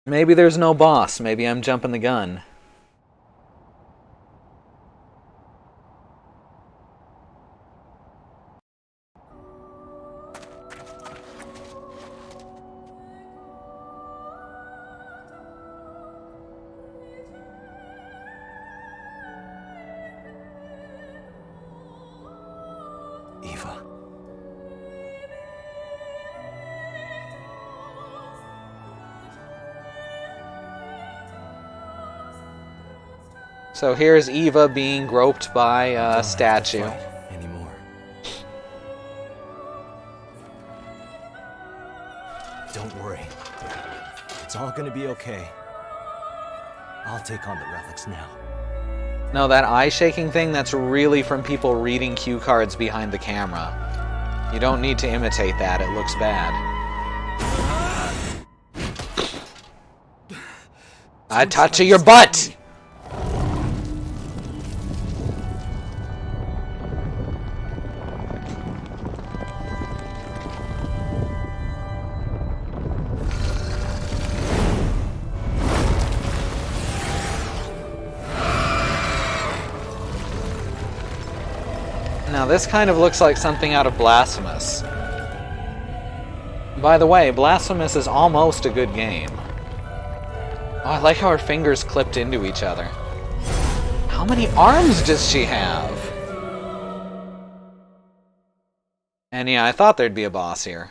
Maybe there's no boss. Maybe I'm jumping the gun. Eva. So here's Eva being groped by a statue. Anymore. Don't worry. It's all gonna be okay. I'll take on the relics now. No, that eye-shaking thing, that's really from people reading cue cards behind the camera. You don't need to imitate that, it looks bad. I touch your butt! Now this kind of looks like something out of Blasphemous. By the way, Blasphemous is almost a good game. Oh, I like how her fingers clipped into each other. How many arms does she have? And yeah, I thought there'd be a boss here.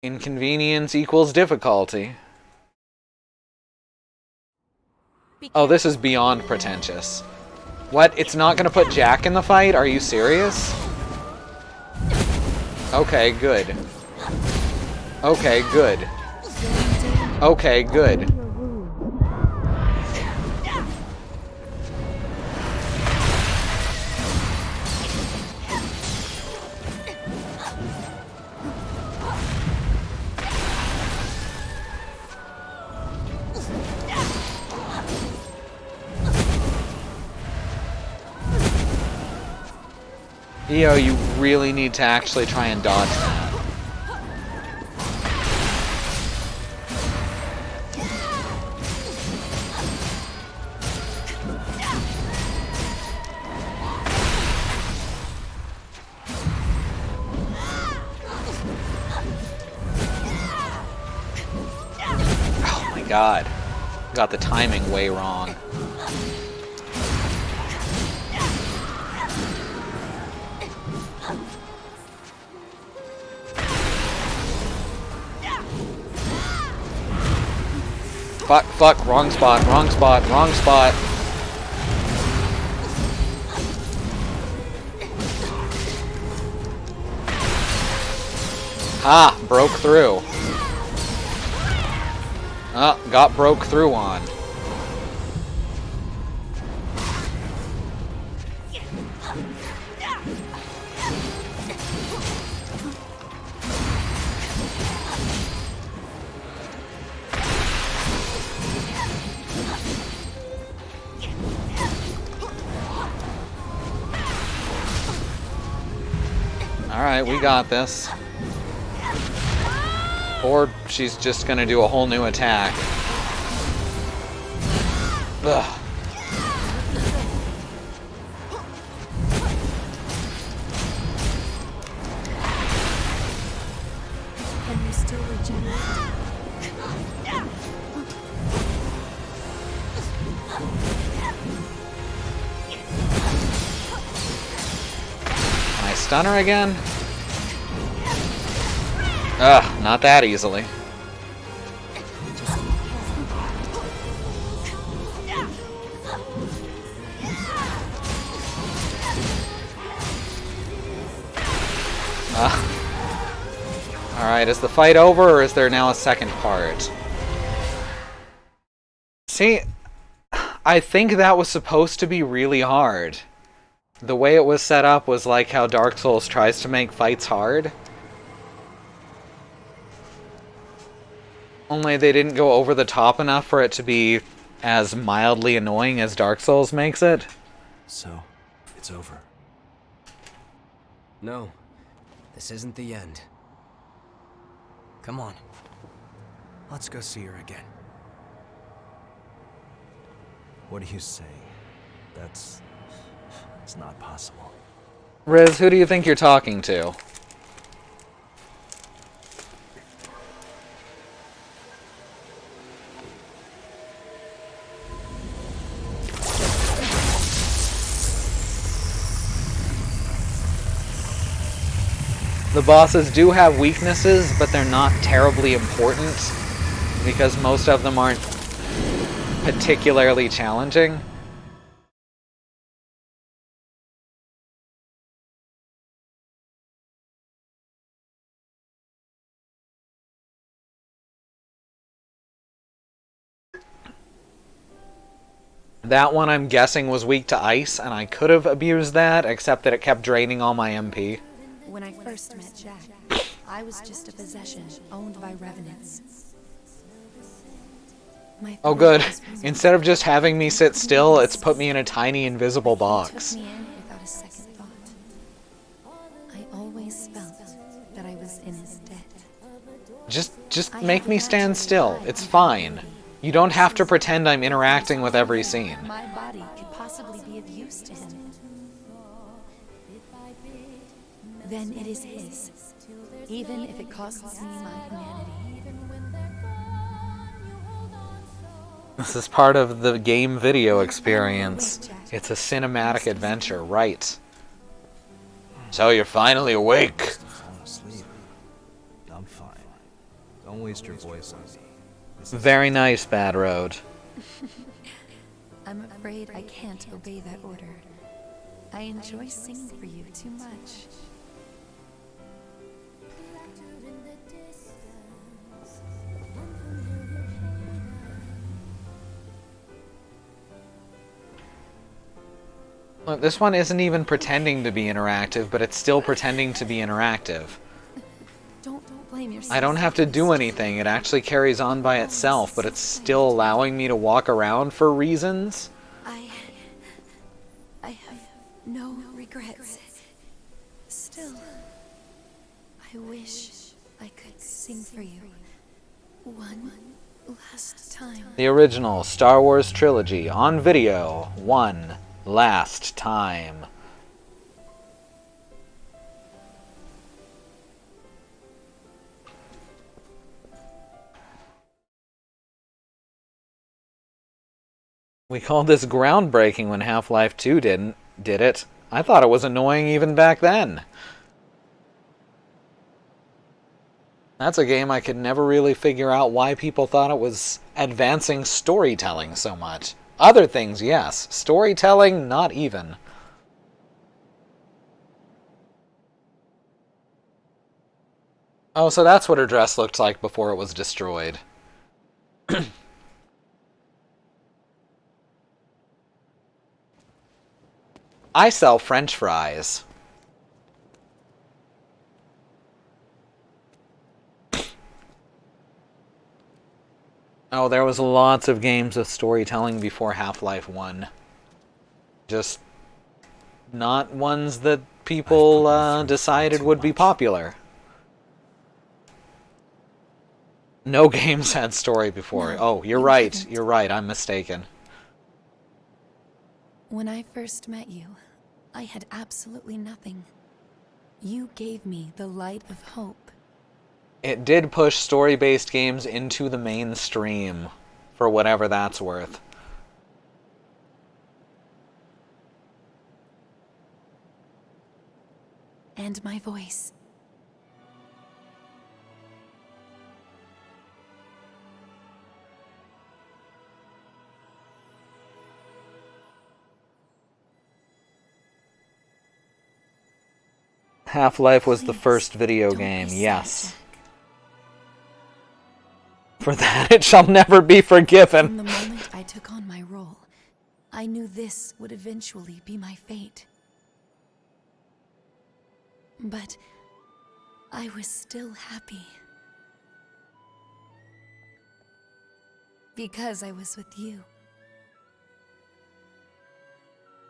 Inconvenience equals difficulty. Oh, this is beyond pretentious. What? It's not gonna put Jack in the fight? Are you serious? Okay, good. Okay, good. Okay, good. Yo, you really need to actually try and dodge that. Oh my god. Got the timing way wrong. Fuck, fuck, wrong spot, wrong spot, wrong spot. Ah, broke through. Ah, got broke through on. Alright, we got this. Or she's just gonna do a whole new attack. Ugh. Can we still regenerate? Can I stun her again? Ugh, not that easily. Alright, is the fight over, or is there now a second part? See, I think that was supposed to be really hard. The way it was set up was like how Dark Souls tries to make fights hard. Only they didn't go over the top enough for it to be as mildly annoying as Dark Souls makes it. So, it's over. No, this isn't the end. Come on. Let's go see her again. What are you saying? It's not possible. Riz, who do you think you're talking to? The bosses do have weaknesses, but they're not terribly important because most of them aren't particularly challenging. That one I'm guessing was weak to ice, and I could have abused that, except that it kept draining all my MP. When I first met Jack, I was just a possession owned by revenants. My Oh thought good. was reasonable. Instead of just having me sit still, it's put me in a tiny invisible He box. took me in without a second thought. I always felt that I was in his debt. Just make me stand still. It's fine. You don't have to pretend I'm interacting with every scene. My body could possibly be of use to him. Then it is his, even if it costs me my humanity. This is part of the game video experience. It's a cinematic adventure, right? So you're finally awake. Falling asleep. I'm fine. Don't waste your voice on me. Very nice, Bad Road. I'm afraid I can't obey that order. I enjoy singing for you too much. Look, this one isn't even pretending to be interactive, but it's still pretending to be interactive. Don't blame yourself. I don't have to do anything. It actually carries on by itself, but it's still allowing me to walk around for reasons. I have no regrets. Still, I wish I could sing for you one last time. The original Star Wars trilogy on video, one last time. We called this groundbreaking when Half-Life 2 did it. I thought it was annoying even back then. That's a game I could never really figure out why people thought it was advancing storytelling so much. Other things, yes. Storytelling, not even. Oh, so that's what her dress looked like before it was destroyed. I sell French fries. Oh, there was lots of games of storytelling before Half-Life 1. Just not ones that people decided would be popular. No games had story before. No, Oh, you're you right. didn't. You're right. I'm mistaken. When I first met you, I had absolutely nothing. You gave me the light of hope. It did push story-based games into the mainstream, for whatever that's worth. And my voice. Half-Life was the Please, first video don't game, be sad, yes. Jack. For that it shall never be forgiven. From the moment I took on my role, I knew this would eventually be my fate. But I was still happy. Because I was with you.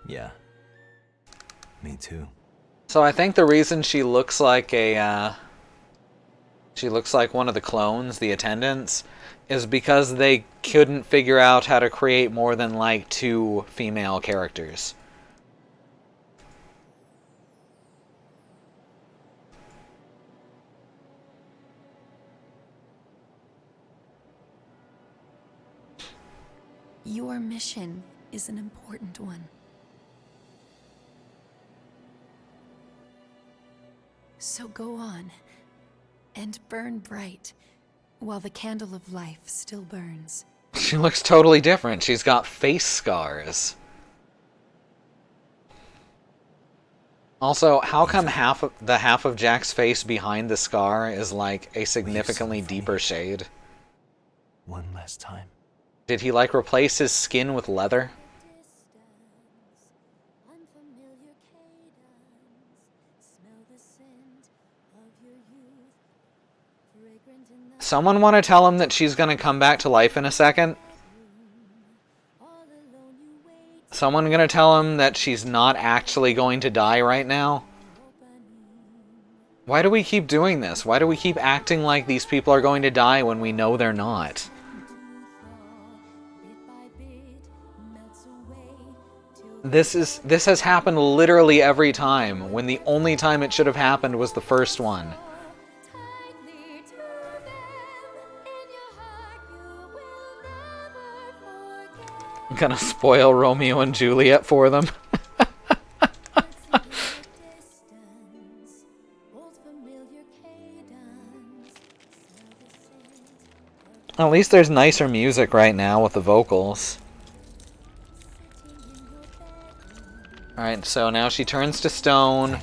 Yeah. Me too. So I think the reason she looks like she looks like one of the clones, the attendants, is because they couldn't figure out how to create more than like 2 female characters. Your mission is an important one. So go on, and burn bright, while the candle of life still burns. She looks totally different. She's got face scars. Also, how come half of Jack's face behind the scar is like a significantly deeper shade? One last time. Did he like replace his skin with leather? Someone want to tell him that she's going to come back to life in a second? Someone gonna tell him that she's not actually going to die right now? Why do we keep doing this? Why do we keep acting like these people are going to die when we know they're not? This has happened literally every time, when the only time it should have happened was the first one. I'm gonna spoil Romeo and Juliet for them. At least there's nicer music right now with the vocals. Alright, so now she turns to stone,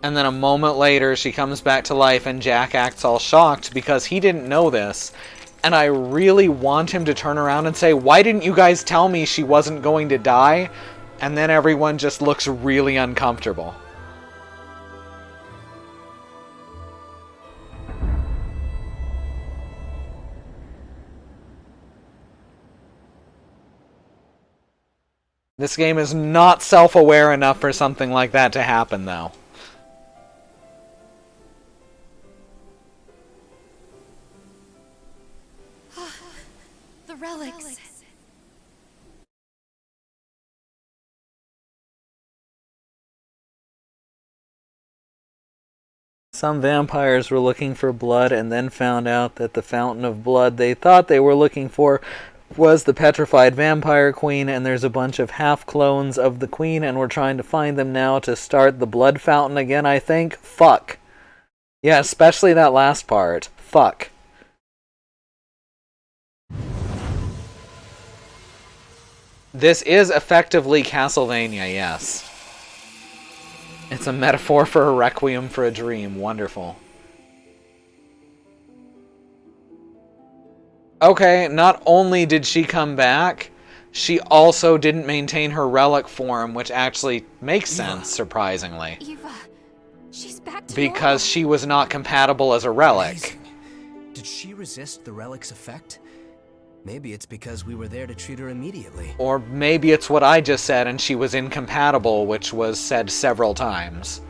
and then a moment later she comes back to life and Jack acts all shocked because he didn't know this. And I really want him to turn around and say, why didn't you guys tell me she wasn't going to die? And then everyone just looks really uncomfortable. This game is not self-aware enough for something like that to happen, though. The relics. Some vampires were looking for blood and then found out that the fountain of blood they thought they were looking for was the petrified vampire queen, and there's a bunch of half-clones of the queen, and we're trying to find them now to start the blood fountain again, I think. Fuck. Yeah, especially that last part. Fuck. This is effectively Castlevania, yes. It's a metaphor for a requiem for a dream. Wonderful. Okay, not only did she come back, she also didn't maintain her relic form, which actually makes sense, surprisingly. Eva, she's back to because normal. She was not compatible as a relic. Amazing. Did she resist the relic's effect? Maybe it's because we were there to treat her immediately. Or maybe it's what I just said and she was incompatible, which was said several times.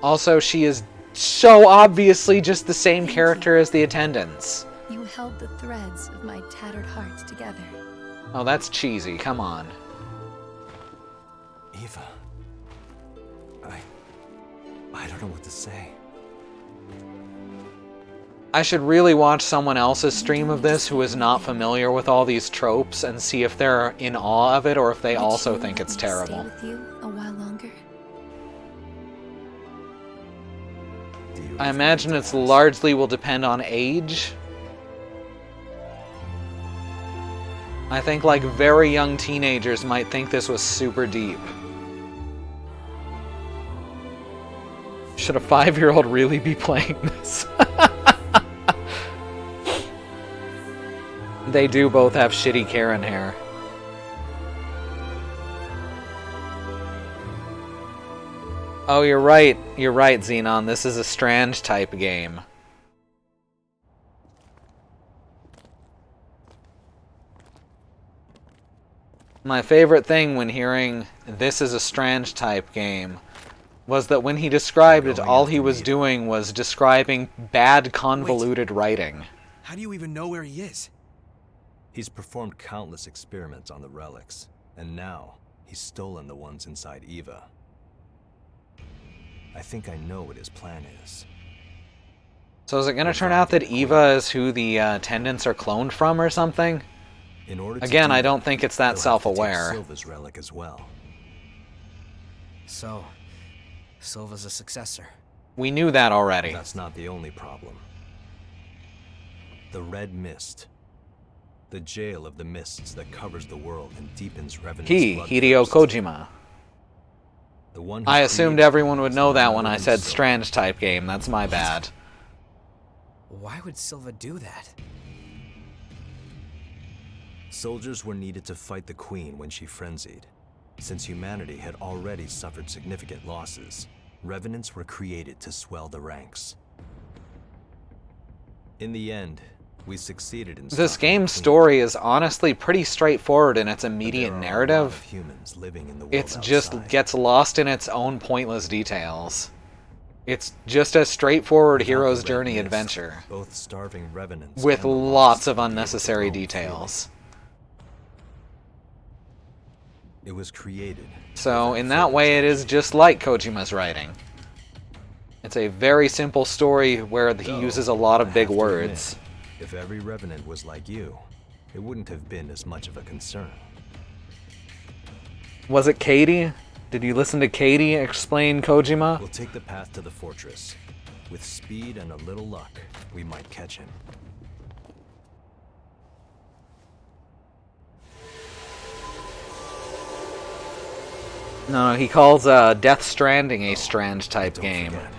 Also, she is so obviously just the same character as the attendants. You held the threads of my tattered heart together. Oh, that's cheesy. Come on. Eva. I don't know what to say. I should really watch someone else's stream of this who is not familiar with all these tropes and see if they're in awe of it or if they also think it's terrible. Stay with you a while longer? I imagine it's largely will depend on age. I think like very young teenagers might think this was super deep. Should a 5-year-old really be playing this? They do both have shitty Karen hair. Oh, you're right. You're right, Xenon. This is a Strange type game. My favorite thing when hearing this is a Strange type game was that when he described it, all he was doing was describing bad, convoluted writing. How do you even know where he is? He's performed countless experiments on the relics, and now he's stolen the ones inside Eva. I think I know what his plan is. So is it going to turn out that Eva is who the attendants are cloned from or something? In order to Again, do I don't think it's that they'll have to take self-aware. Silva's relic as well. So, Silva's a successor. We knew that already. That's not the only problem. The Red Mist. The jail of the mists that covers the world and deepens Revenant's Hideo Kojima. The one who I assumed created everyone would know that when I said himself. Strange type game. That's my bad. Why would Silva do that? Soldiers were needed to fight the Queen when she frenzied. Since humanity had already suffered significant losses, Revenants were created to swell the ranks. In the end, We succeeded in This stopping the game's Queen, story is honestly pretty straightforward in its but immediate there are a lot narrative. of humans living in the world It's just outside. gets lost in its own pointless details. It's just a straightforward Without the hero's Red journey Mist, adventure both starving revenants with and the lots lost of would be able to unnecessary roam details. freely. It was created. to So prevent in that further way, it is tragedy. just like Kojima's writing. It's a very simple story where he Though, uses a lot of I big have to words. admit, if every revenant was like you, it wouldn't have been as much of a concern. Was it Katie? Did you listen to Katie explain Kojima? We'll take the path to the fortress. With speed and a little luck, we might catch him. No, he calls Death Stranding a Strand type Don't game. forget,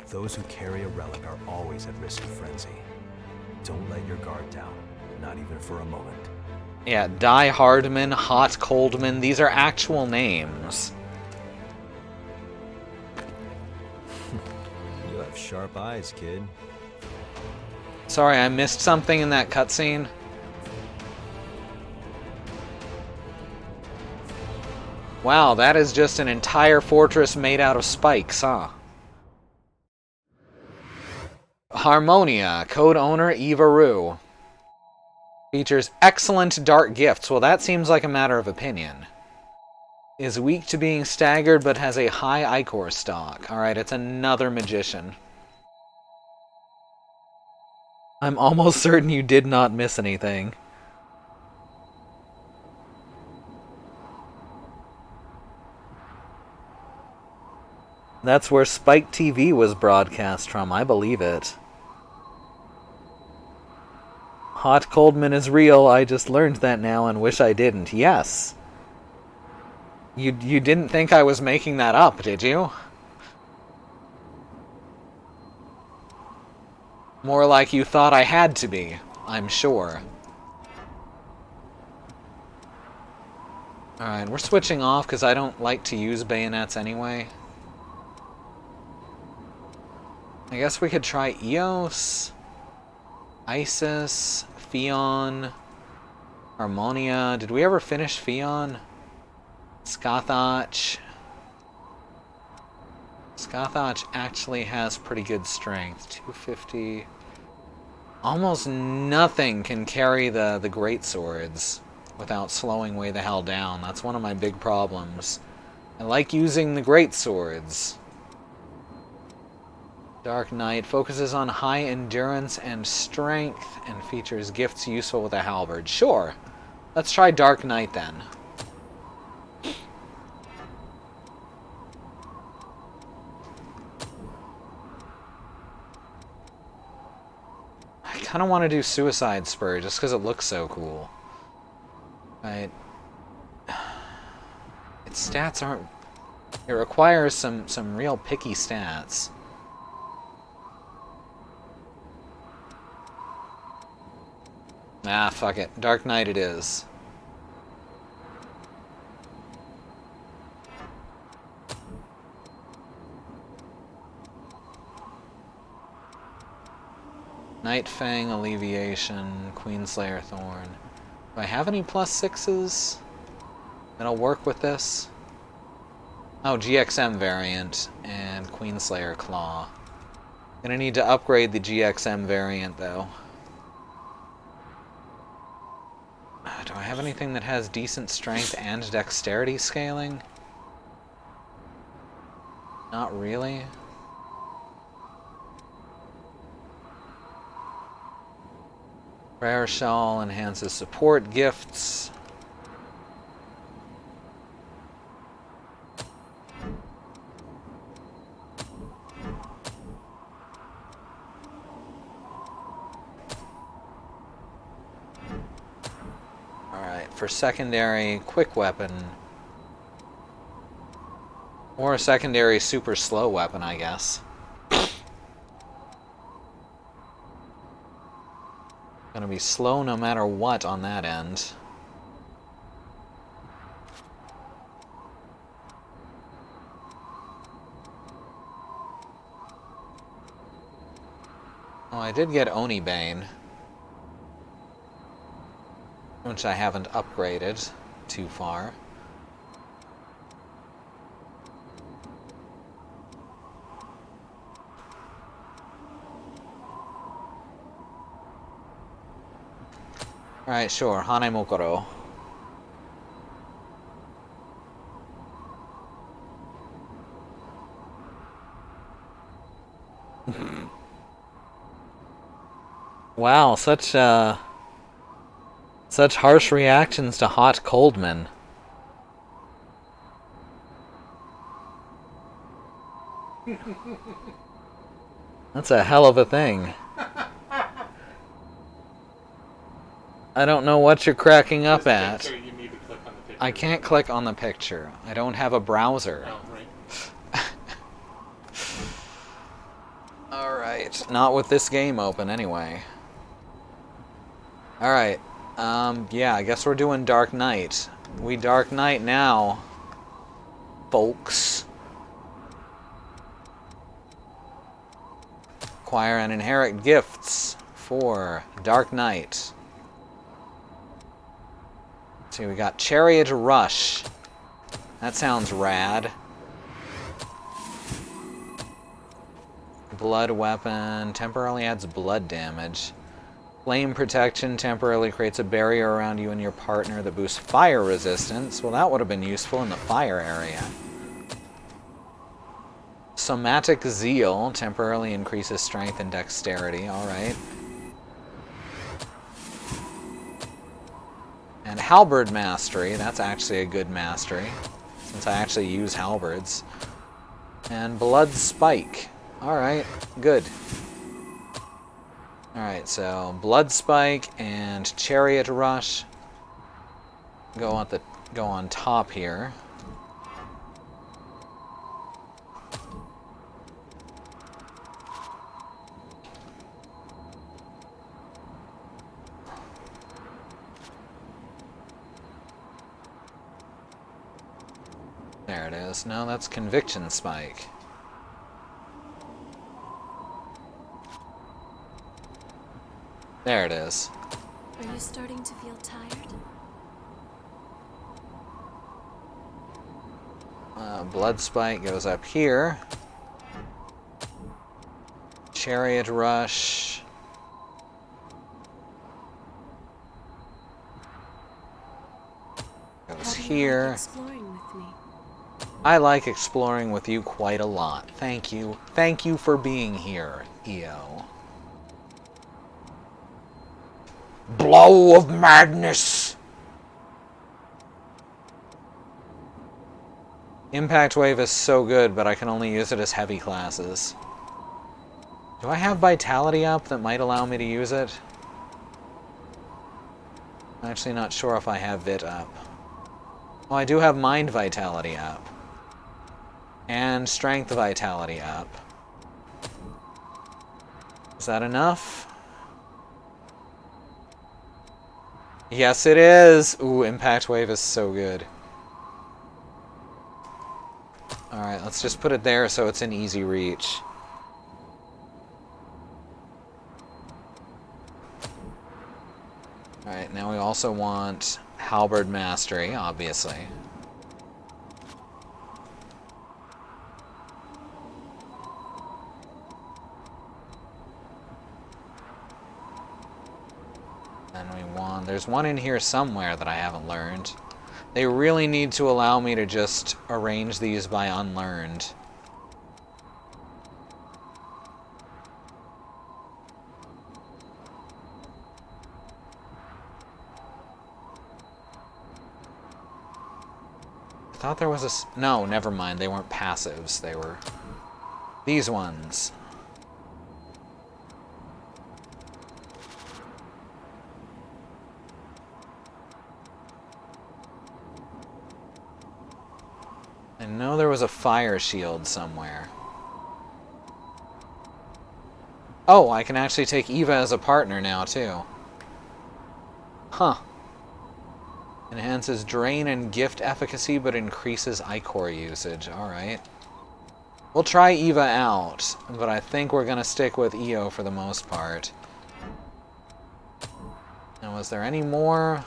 those who carry a relic are always at risk of frenzy. Don't let your guard down, not even for a moment. Yeah, Die Hardman, Hot Coldman, these are actual names. You have sharp eyes, kid. Sorry, I missed something in that cutscene. Wow, that is just an entire fortress made out of spikes, huh? Harmonia, code owner Eva Rue. Features excellent dark gifts. Well, that seems like a matter of opinion. Is weak to being staggered, but has a high Ichor stock. Alright, it's another magician. I'm almost certain you did not miss anything. That's where Spike TV was broadcast from, I believe it. Hot Coldman is real, I just learned that now and wish I didn't. Yes. You didn't think I was making that up, did you? More like you thought I had to be, I'm sure. Alright, we're switching off because I don't like to use bayonets anyway. I guess we could try Eos, Isis, Fion, Harmonia. Did we ever finish Fion? Scathach. Scathach actually has pretty good strength. 250. Almost nothing can carry the great swords without slowing way the hell down. That's one of my big problems. I like using the great swords. Dark Knight focuses on high endurance and strength and features gifts useful with a halberd. Sure. Let's try Dark Knight then. I kind of want to do Suicide Spur just because it looks so cool. Right. Its stats aren't... It requires some real picky stats. Ah, fuck it. Dark Knight it is. Night Fang, Alleviation, Queenslayer Thorn. Do I have any +6s that'll work with this? Oh, GXM variant and Queenslayer Claw. Gonna need to upgrade the GXM variant though. Do I have anything that has decent strength and dexterity scaling? Not really. Prayer Shawl enhances support gifts. Alright, for secondary, quick weapon. Or a secondary super slow weapon, I guess. Gonna be slow no matter what on that end. Oh, I did get Onibane, which I haven't upgraded too far. Alright, sure. Hane Mokoro. Wow, such harsh reactions to hot Coldman. That's a hell of a thing. I don't know what you're cracking up at. You need to click on the picture. I can't click on the picture. I don't have a browser. Oh, right. Alright. Not with this game open, anyway. Alright. Yeah, I guess we're doing Dark Knight. We Dark Knight now, folks. Acquire and inherit gifts for Dark Knight. See, we got Chariot Rush. That sounds rad. Blood weapon. Temporarily adds blood damage. Flame protection temporarily creates a barrier around you and your partner that boosts fire resistance. Well, that would have been useful in the fire area. Somatic Zeal temporarily increases strength and dexterity. Alright. And Halberd Mastery. That's actually a good mastery, since I actually use halberds. And Blood Spike. Alright, good. Alright, so Blood Spike and Chariot Rush go on top here. There it is. No, that's Conviction Spike. There it is. Are you starting to feel tired? Blood Spike goes up here. Chariot Rush. Goes here. Exploring with me. I like exploring with you quite a lot. Thank you. Thank you for being here, EO. Blow of Madness! Impact Wave is so good, but I can only use it as heavy classes. Do I have Vitality up that might allow me to use it? I'm actually not sure if I have Vit up. Oh, I do have Mind Vitality up. And Strength Vitality up. Is that enough? Yes, it is! Ooh, Impact Wave is so good. Alright, let's just put it there so it's in easy reach. Alright, now we also want Halberd Mastery, obviously. And we want... There's one in here somewhere that I haven't learned. They really need to allow me to just arrange these by unlearned. I thought there was a... No, never mind. They weren't passives. They were these ones. I know there was a fire shield somewhere. Oh, I can actually take Eva as a partner now, too. Huh. Enhances drain and gift efficacy, but increases Ichor usage. Alright. We'll try Eva out, but I think we're gonna stick with Io for the most part. Now, was there any more?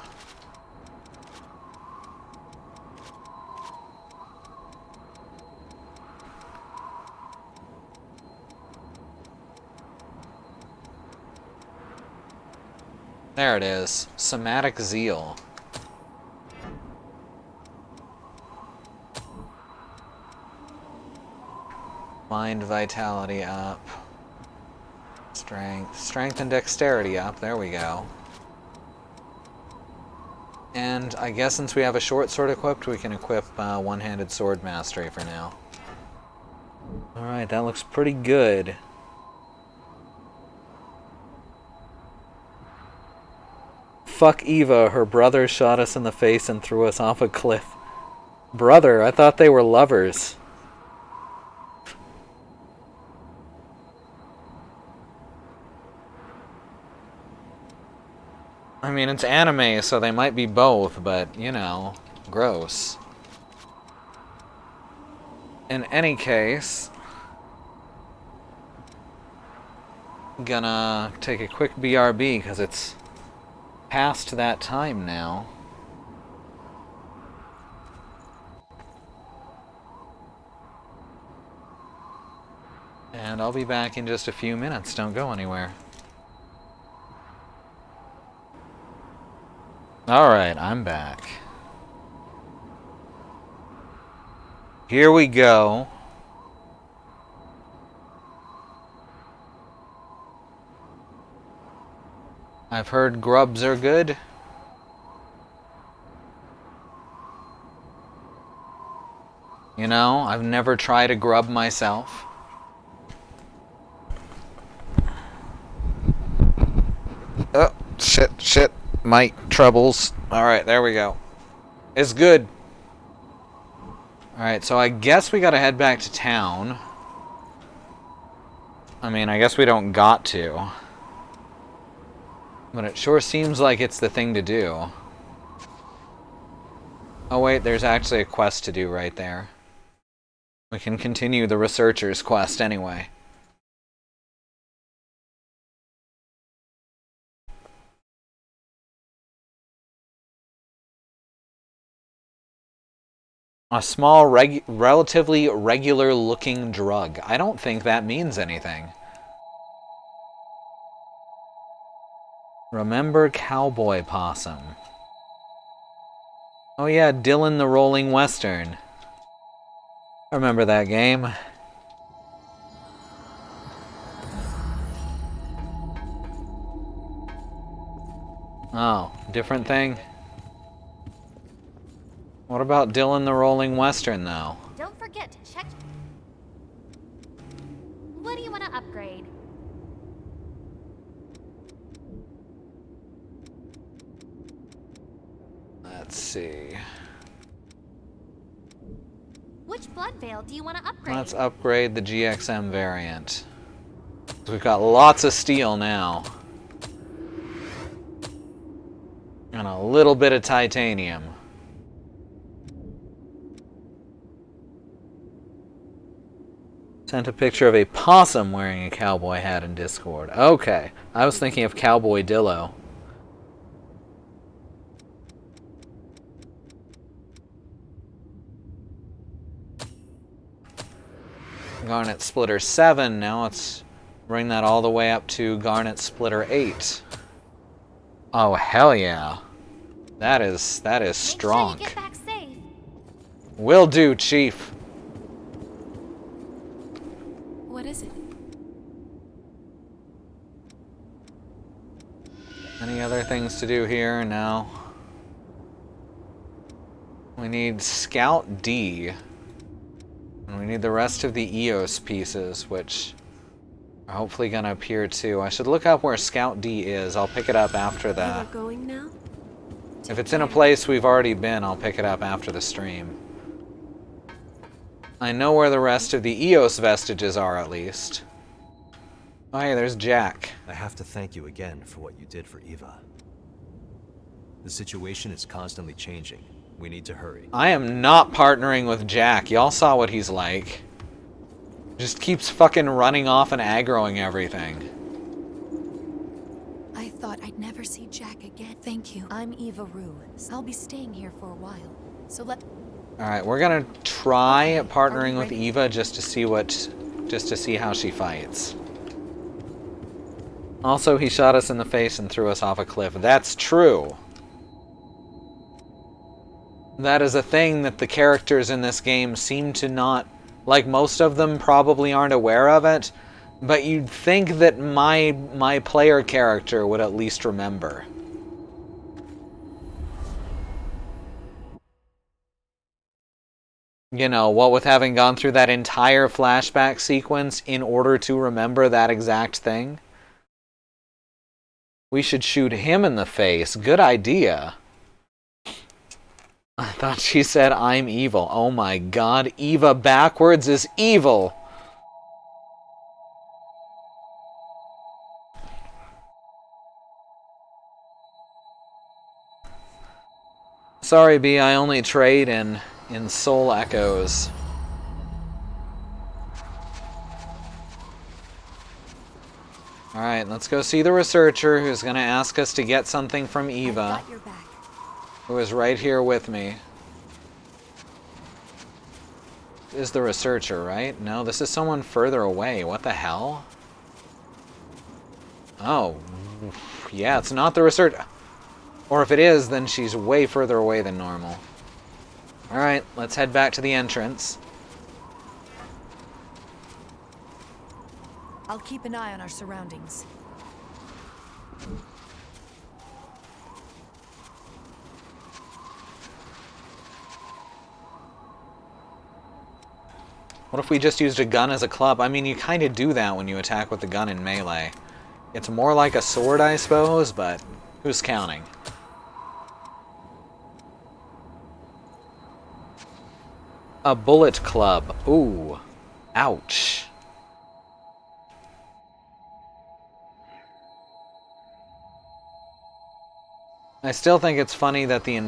There it is. Somatic Zeal. Mind vitality up. Strength and dexterity up. There we go. And I guess since we have a short sword equipped, we can equip one-handed sword mastery for now. Alright, that looks pretty good. Fuck Eva, her brother shot us in the face and threw us off a cliff. Brother, I thought they were lovers. I mean, it's anime, so they might be both, but, you know, gross. In any case, gonna take a quick BRB, because it's past that time now. And I'll be back in just a few minutes. Don't go anywhere. Alright, I'm back. Here we go. I've heard grubs are good. You know, I've never tried a grub myself. Oh, shit. Mic troubles. Alright, there we go. It's good. Alright, so I guess we gotta head back to town. I mean, I guess we don't got to. But it sure seems like it's the thing to do. Oh wait, there's actually a quest to do right there. We can continue the researcher's quest anyway. A small, relatively regular-looking drug. I don't think that means anything. Remember Cowboy Possum. Oh yeah, Dylan the Rolling Western. Remember that game? Oh, different thing? What about Dylan the Rolling Western, though? Don't forget to check. What do you want to upgrade? Let's see. Which blood veil do you want to upgrade? Let's upgrade the GXM variant. We've got lots of steel now. And a little bit of titanium. Sent a picture of a possum wearing a cowboy hat in Discord. Okay. I was thinking of Cowboy Dillo. Garnet Splitter 7. Now let's bring that all the way up to Garnet Splitter 8. Oh, hell yeah. That is strong. Make sure you get back safe. Will do, Chief. What is it? Any other things to do here? No. We need Scout D. And we need the rest of the EOS pieces, which are hopefully going to appear too. I should look up where Scout D is. I'll pick it up after that. We're going now? If it's in a place we've already been, I'll pick it up after the stream. I know where the rest of the EOS vestiges are, at least. Oh, hey, there's Jack. I have to thank you again for what you did for Eva. The situation is constantly changing. We need to hurry. I am not partnering with Jack. Y'all saw what he's like. Just keeps fucking running off and aggroing everything. I thought I'd never see Jack again. Thank you. I'm Eva Rue. I'll be staying here for a while. So Alright, we're gonna try partnering with Eva just to see how she fights. Also, he shot us in the face and threw us off a cliff. That's true. That is a thing that the characters in this game seem to not... Like, most of them probably aren't aware of it, but you'd think that my player character would at least remember. You know, what with having gone through that entire flashback sequence in order to remember that exact thing. We should shoot him in the face. Good idea. I thought she said, I'm evil. Oh my god, Eva backwards is evil! Sorry, B, I only trade in soul echoes. Alright, let's go see the researcher who's gonna ask us to get something from Eva, who is right here with me. This is the researcher, right? No, this is someone further away. What the hell? Oh. Yeah, it's not the researcher. Or if it is, then she's way further away than normal. Alright, let's head back to the entrance. I'll keep an eye on our surroundings. What if we just used a gun as a club? I mean, you kind of do that when you attack with the gun in melee. It's more like a sword, I suppose, but who's counting? A bullet club. Ooh. Ouch. I still think it's funny that the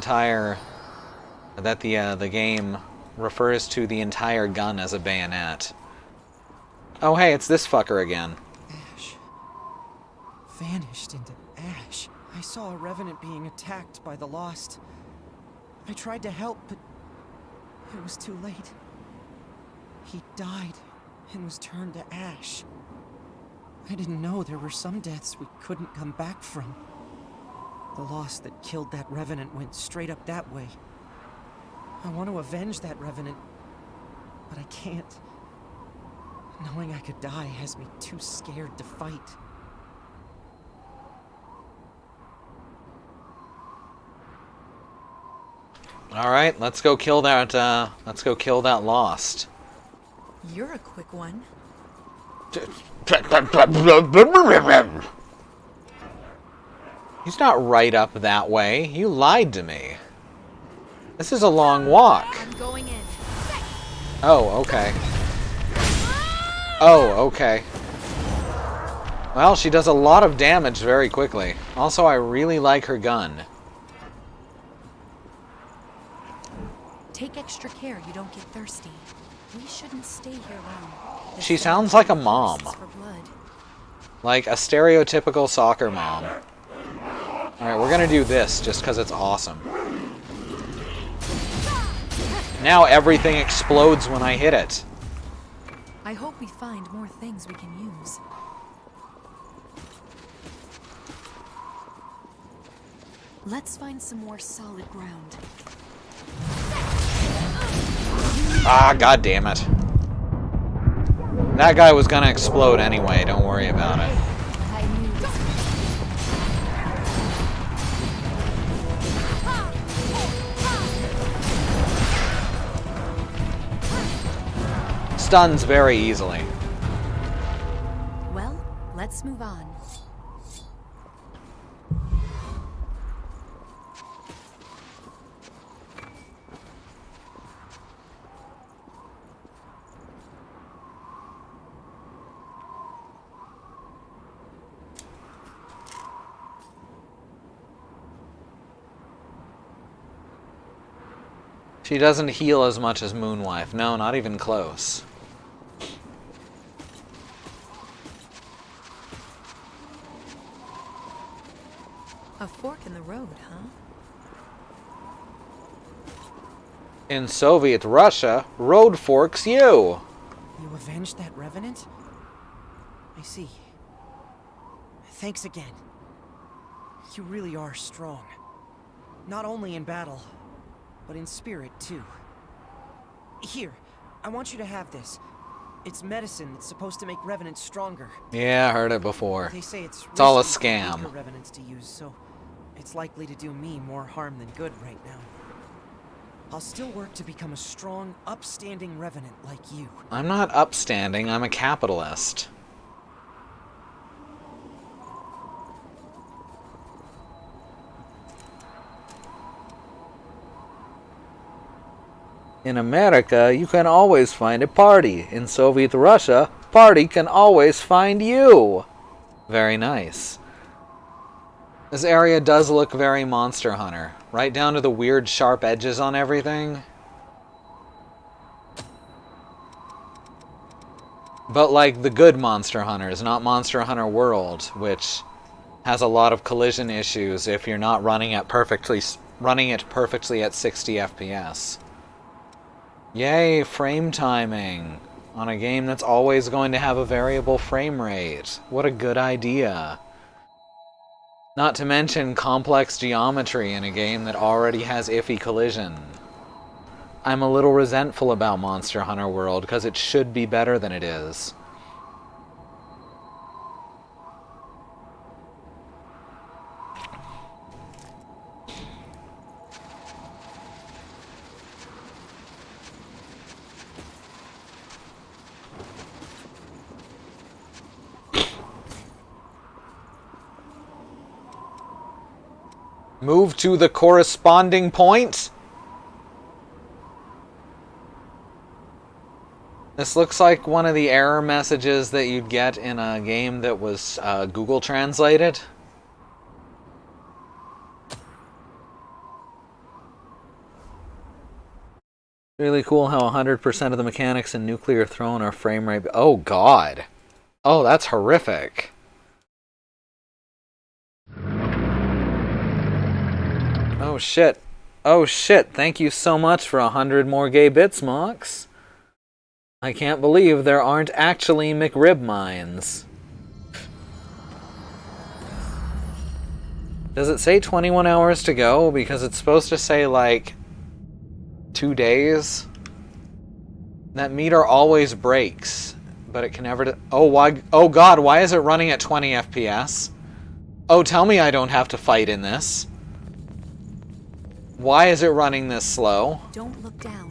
game refers to the entire gun as a bayonet. Oh hey, it's this fucker again. Ash. Vanished into ash. I saw a revenant being attacked by the Lost. I tried to help, but it was too late. He died and was turned to ash. I didn't know there were some deaths we couldn't come back from. The Lost that killed that revenant went straight up that way. I want to avenge that revenant, but I can't. Knowing I could die has me too scared to fight. All right, let's go kill that. Let's go kill that Lost. You're a quick one. He's not right up that way. You lied to me. This is a long walk. I'm going in. Oh, okay. Oh, okay. Well, she does a lot of damage very quickly. Also, I really like her gun. Take extra care you don't get thirsty. We shouldn't stay here long. She sounds like a mom. Like a stereotypical soccer mom. Alright, we're gonna do this just because it's awesome. Now everything explodes when I hit it. I hope we find more things we can use. Let's find some more solid ground. Ah, god damn it. That guy was gonna explode anyway, don't worry about it. Stuns very easily. Well, let's move on. She doesn't heal as much as Moonwife. No, not even close. the road, huh? In Soviet Russia, road forks you. You avenged that revenant? I see. Thanks again. You really are strong. Not only in battle, but in spirit, too. Here, I want you to have this. It's medicine that's supposed to make revenants stronger. Yeah, I heard it before. They say it's all a risky for scam. weaker revenants to use, so it's likely to do me more harm than good right now. I'll still work to become a strong, upstanding revenant like you. I'm not upstanding, I'm a capitalist. In America, you can always find a party. In Soviet Russia, party can always find you. Very nice. This area does look very Monster Hunter. Right down to the weird sharp edges on everything. But like the good Monster Hunters, not Monster Hunter World, which has a lot of collision issues if you're not running it perfectly at 60 FPS. Yay, frame timing on a game that's always going to have a variable frame rate. What a good idea. Not to mention complex geometry in a game that already has iffy collision. I'm a little resentful about Monster Hunter World because it should be better than it is. Move to the corresponding point? This looks like one of the error messages that you'd get in a game that was Google translated. Really cool how 100% of the mechanics in Nuclear Throne are frame rate. Oh god. Oh, that's horrific. Oh shit. Oh shit. Thank you so much for 100 more gay bits, Mox. I can't believe there aren't actually McRib mines. Does it say 21 hours to go? Because it's supposed to say like 2 days. That meter always breaks, but it can never. Oh why? Oh god! Why is it running at 20 FPS? Oh, tell me I don't have to fight in this. Why is it running this slow? Don't look down.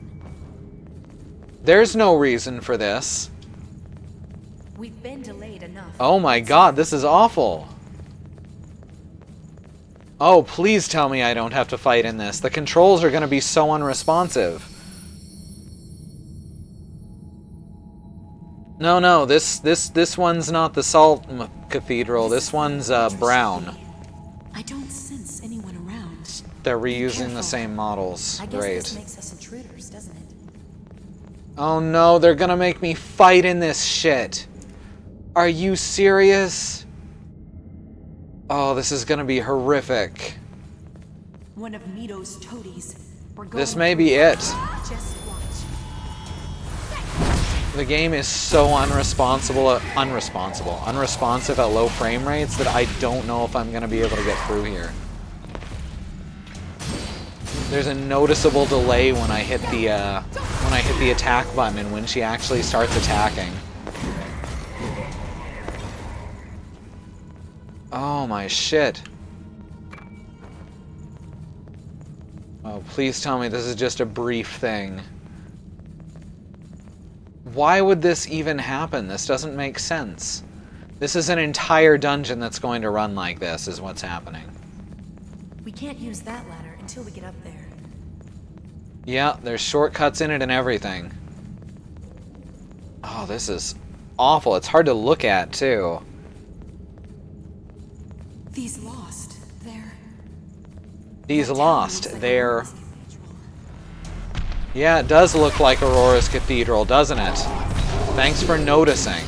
There's no reason for this. We've been delayed enough. Oh my god, this is awful. Oh, please tell me I don't have to fight in this. The controls are going to be so unresponsive. No, this one's not the Salt Cathedral. This one's brown. I don't sense anyone around. They're reusing the same models. I guess Great. this makes us intruders, doesn't it? Oh no, they're gonna make me fight in this shit. Are you serious? Oh, this is gonna be horrific. One of Mito's toadies. This may be it. Just watch. The game is so unresponsive at low frame rates that I don't know if I'm gonna be able to get through here. There's a noticeable delay when I hit the attack button and when she actually starts attacking. Oh my shit. Oh, please tell me this is just a brief thing. Why would this even happen? This doesn't make sense. This is an entire dungeon that's going to run like this, is what's happening. We can't use that ladder until we get up there. Yeah, there's shortcuts in it and everything. Oh, this is awful. It's hard to look at, too. These lost, they're... Yeah, it does look like Aurora's Cathedral, doesn't it? Thanks for noticing.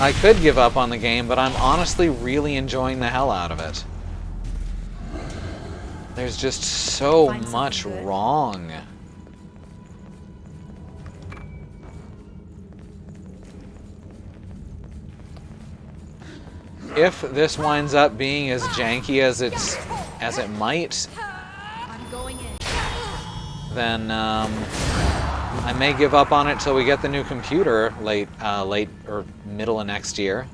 I could give up on the game, but I'm honestly really enjoying the hell out of it. There's just so much wrong. If this winds up being as janky as it might, then I may give up on it till we get the new computer late or middle of next year.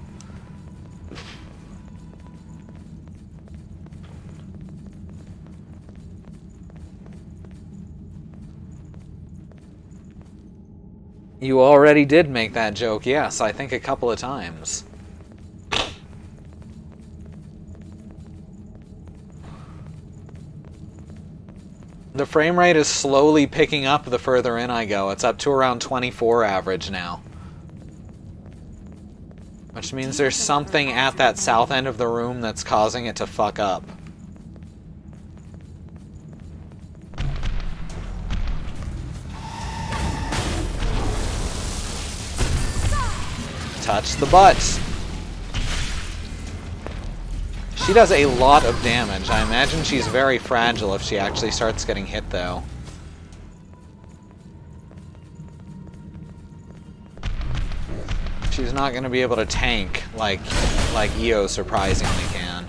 You already did make that joke, yes, I think a couple of times. The frame rate is slowly picking up the further in I go. It's up to around 24 average now. Which means there's something at that south end of the room that's causing it to fuck up. Touch the butt. She does a lot of damage. I imagine she's very fragile if she actually starts getting hit, though. She's not going to be able to tank like Io surprisingly can.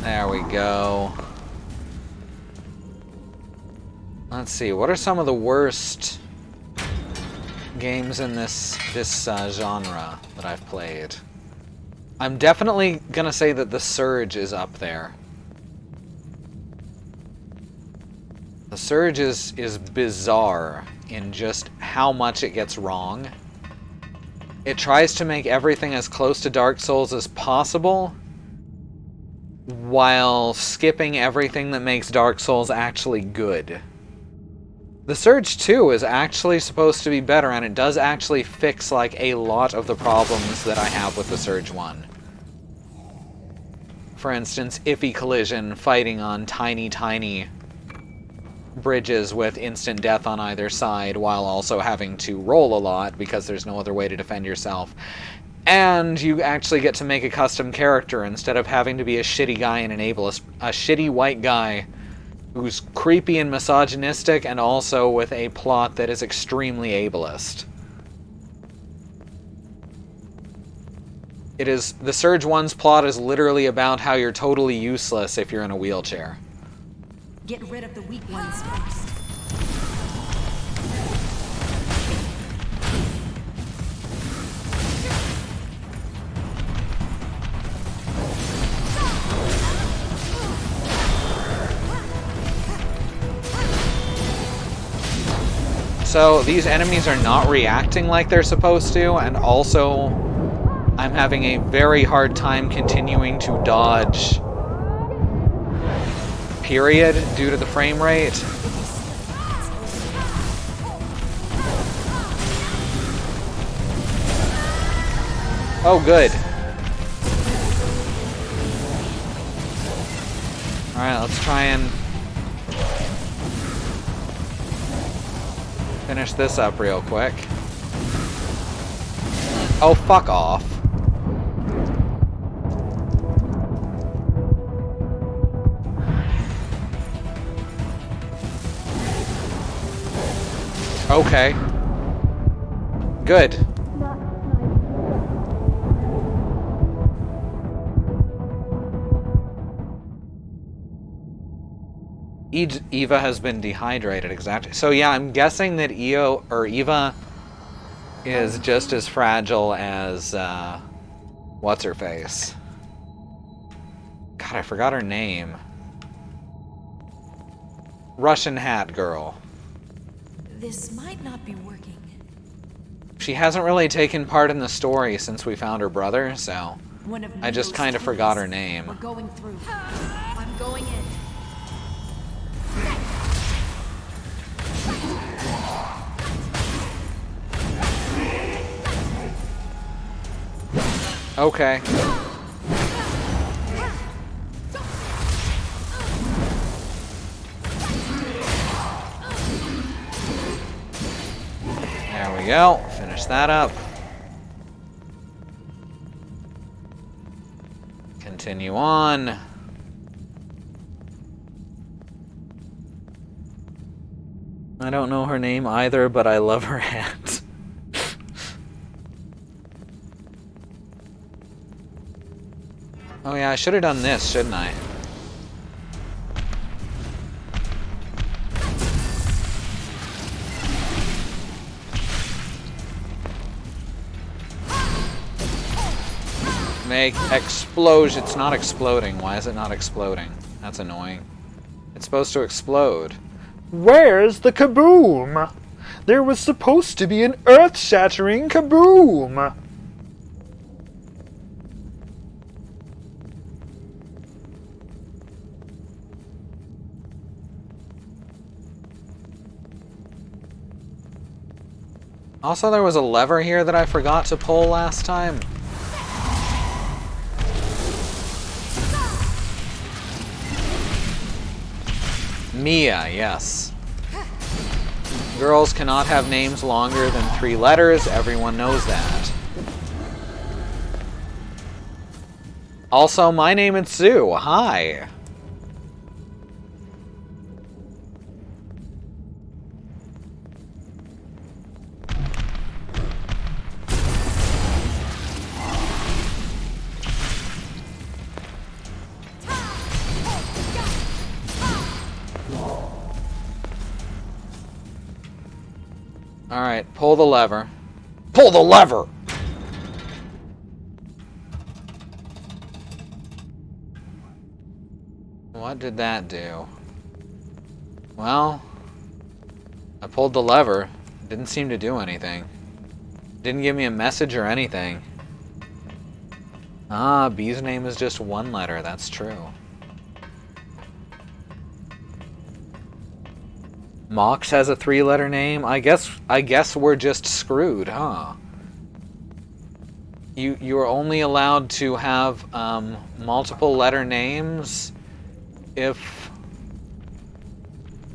There we go. Let's see, what are some of the worst games in this genre that I've played? I'm definitely gonna say that The Surge is up there. The Surge is bizarre in just how much it gets wrong. It tries to make everything as close to Dark Souls as possible, while skipping everything that makes Dark Souls actually good. The Surge 2 is actually supposed to be better, and it does actually fix like a lot of the problems that I have with the Surge 1. For instance, iffy collision, fighting on tiny bridges with instant death on either side, while also having to roll a lot because there's no other way to defend yourself. And you actually get to make a custom character instead of having to be a shitty guy and a shitty white guy who's creepy and misogynistic, and also with a plot that is extremely ableist. The Surge 1's plot is literally about how you're totally useless if you're in a wheelchair. Get rid of the weak ones first. So these enemies are not reacting like they're supposed to, and also I'm having a very hard time continuing to dodge, period, due to the frame rate. Oh, good. Alright, let's try and finish this up real quick. Oh, fuck off. Okay. Good. Eva has been dehydrated, exactly. So yeah, I'm guessing that Eva is just as fragile as what's-her-face. God, I forgot her name. Russian hat girl. This might not be working. She hasn't really taken part in the story since we found her brother, so I just kind of forgot her name. We're going through. I'm going in. Okay. we go. Finish that up. Continue on. I don't know her name either, but I love her hat. Oh yeah, I should have done this, shouldn't I? Make explosion. It's not exploding. Why is it not exploding? That's annoying. It's supposed to explode. Where's the kaboom? There was supposed to be an earth-shattering kaboom! Also, there was a lever here that I forgot to pull last time. Mia, yes. Girls cannot have names longer than 3 letters. Everyone knows that. Also, my name is Sue. Hi. Alright, pull the lever. Pull the lever! What did that do? Well, I pulled the lever. It didn't seem to do anything. Didn't give me a message or anything. Ah, B's name is just 1 letter. That's true. Mox has a 3-letter name. I guess we're just screwed, huh? You're only allowed to have multiple letter names if...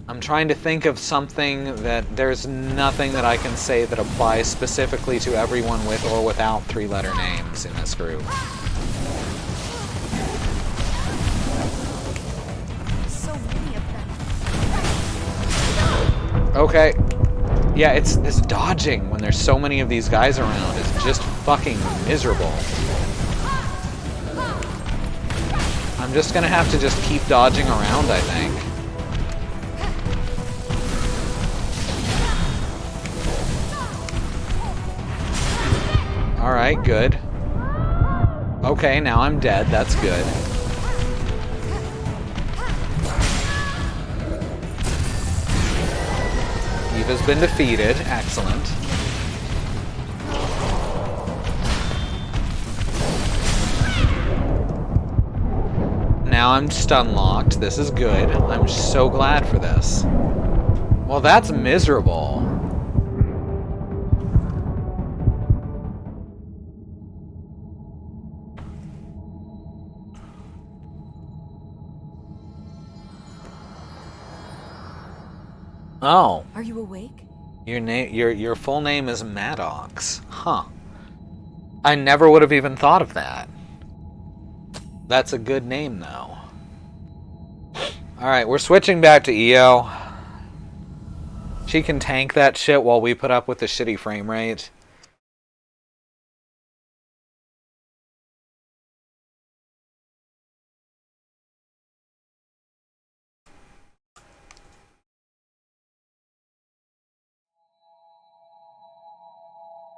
I'm trying to think of something that there's nothing that I can say that applies specifically to everyone with or without 3-letter names in this group. Okay. Yeah, it's this dodging when there's so many of these guys around is just fucking miserable. I'm just gonna have to just keep dodging around, I think. Alright, good. Okay, now I'm dead. That's good. Has been defeated. Excellent. Now I'm stun locked. This is good. I'm so glad for this. Well, that's miserable. Oh. Are you awake? Your full name is Maddox. Huh. I never would have even thought of that. That's a good name, though. Alright, we're switching back to EO. She can tank that shit while we put up with the shitty frame rate.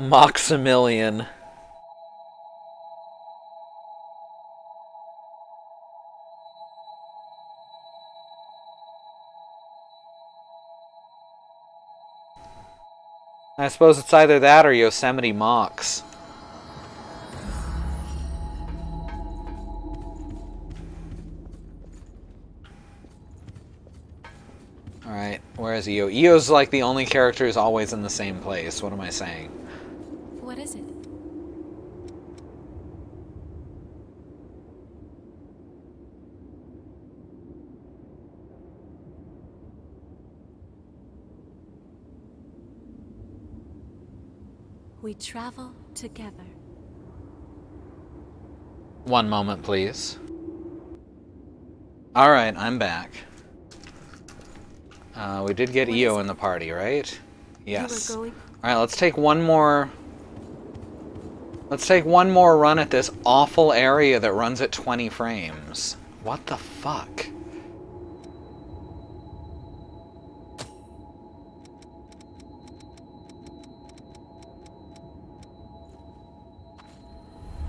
Maximilian. I suppose it's either that or Yosemite Mox. Alright, where is EO? EO's like the only character who's always in the same place. What am I saying? What is it? We travel together. One moment, please. Alright, I'm back. We did get EO in the party, right? Yes. Alright, let's take one more... Let's take one more run at this awful area that runs at 20 frames. What the fuck?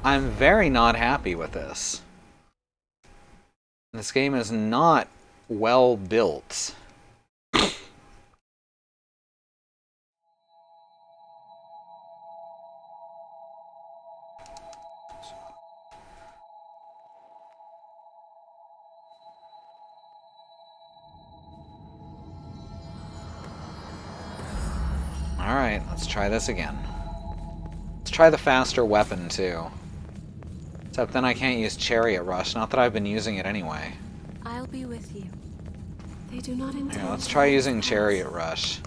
I'm very not happy with this. This game is not well built. Alright, let's try this again. Let's try the faster weapon, too. Except then I can't use Chariot Rush, not that I've been using it anyway. I'll be with you. They do not intend. Here, let's try using Chariot Rush.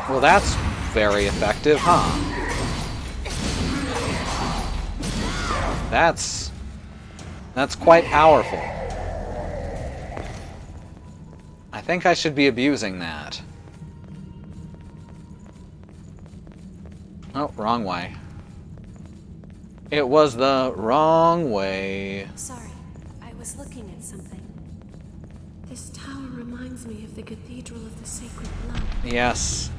Well, that's very effective, huh? That's quite powerful. I think I should be abusing that. Oh, wrong way. It was the wrong way. Sorry, I was looking at something. This tower reminds me of the Cathedral of the Sacred Blood. Yes,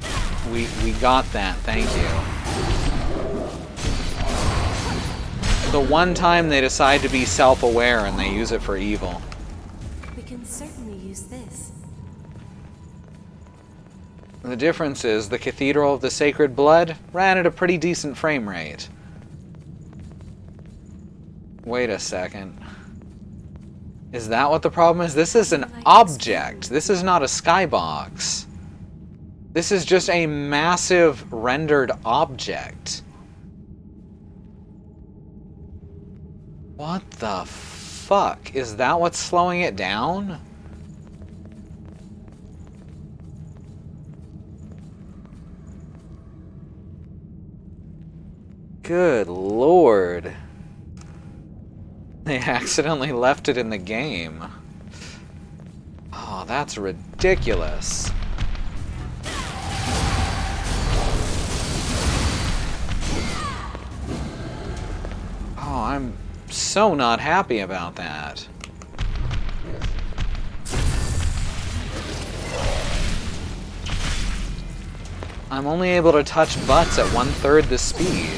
we got that, thank you. The one time they decide to be self-aware and they use it for evil. We can certainly use this. The difference is the Cathedral of the Sacred Blood ran at a pretty decent frame rate. Wait a second. Is that what the problem is? This is an object. This is not a skybox. This is just a massive rendered object. What the fuck? Is that what's slowing it down? Good lord. They accidentally left it in the game. Oh, that's ridiculous. Oh, I'm so not happy about that. I'm only able to touch butts at 1/3 the speed.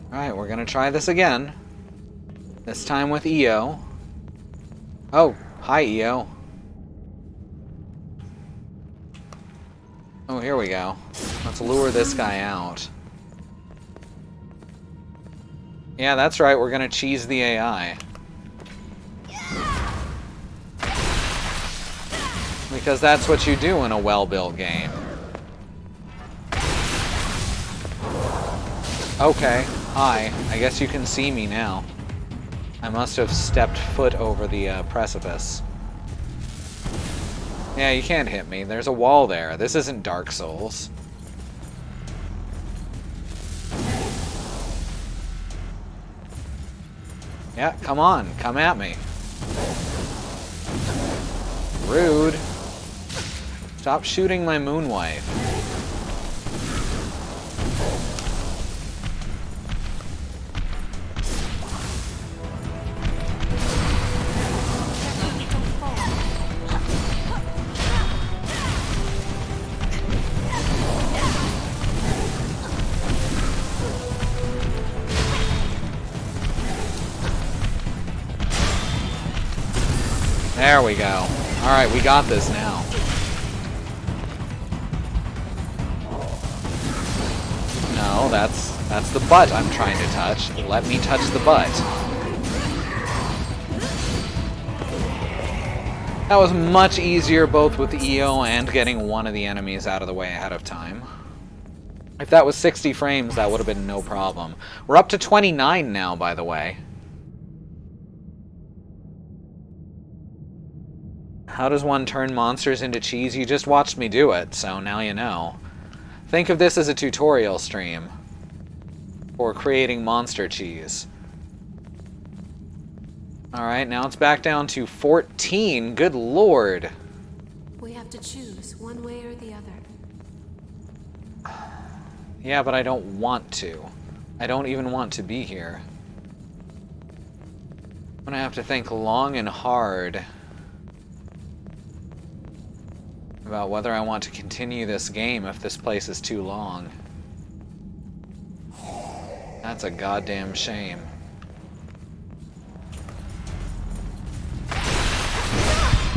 Alright, we're gonna try this again. This time with EO. Oh, hi EO. Oh, here we go. Let's lure this guy out. Yeah, that's right, we're gonna cheese the AI. Because that's what you do in a well-built game. Okay, hi. I guess you can see me now. I must have stepped foot over the precipice. Yeah, you can't hit me. There's a wall there. This isn't Dark Souls. Yeah, come on. Come at me. Rude. Stop shooting my moon wife. There we go. Alright, we got this now. No, that's the butt I'm trying to touch. Let me touch the butt. That was much easier both with EO and getting one of the enemies out of the way ahead of time. If that was 60 frames, that would have been no problem. We're up to 29 now, by the way. How does one turn monsters into cheese? You just watched me do it, so now you know. Think of this as a tutorial stream for creating monster cheese. Alright, now it's back down to 14. Good lord. We have to choose one way or the other. Yeah, but I don't want to. I don't even want to be here. I'm gonna have to think long and hard about whether I want to continue this game if this place is too long. That's a goddamn shame.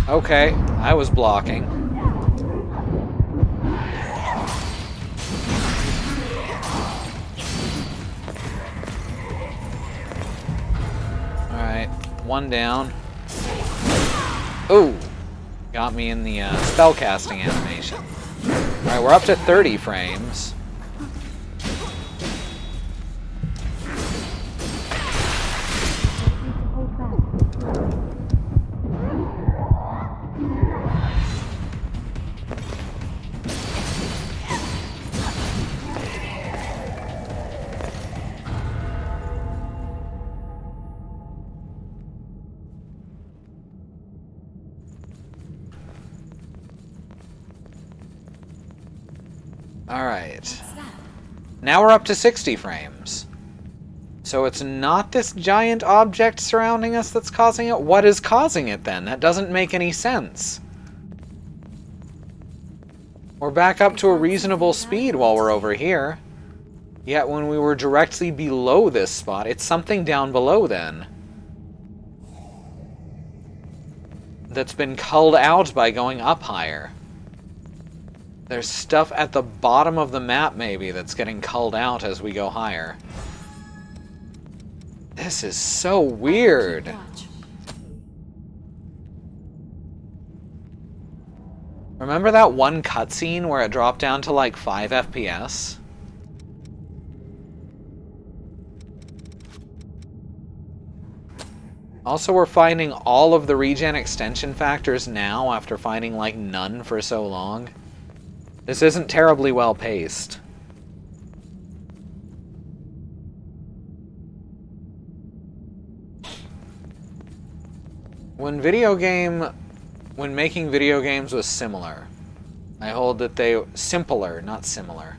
Okay, I was blocking. Alright, one down. Ooh! Got me in the spellcasting animation. Alright, we're up to 30 frames. Alright. Now we're up to 60 frames. So it's not this giant object surrounding us that's causing it? What is causing it then? That doesn't make any sense. We're back up to a reasonable speed while we're over here. Yet when we were directly below this spot, it's something down below then. That's been culled out by going up higher. There's stuff at the bottom of the map, maybe, that's getting culled out as we go higher. This is so weird. Remember that one cutscene where it dropped down to like 5 FPS? Also, we're finding all of the regen extension factors now after finding like none for so long. This isn't terribly well paced. When making video games was similar, I hold that they... simpler, not similar.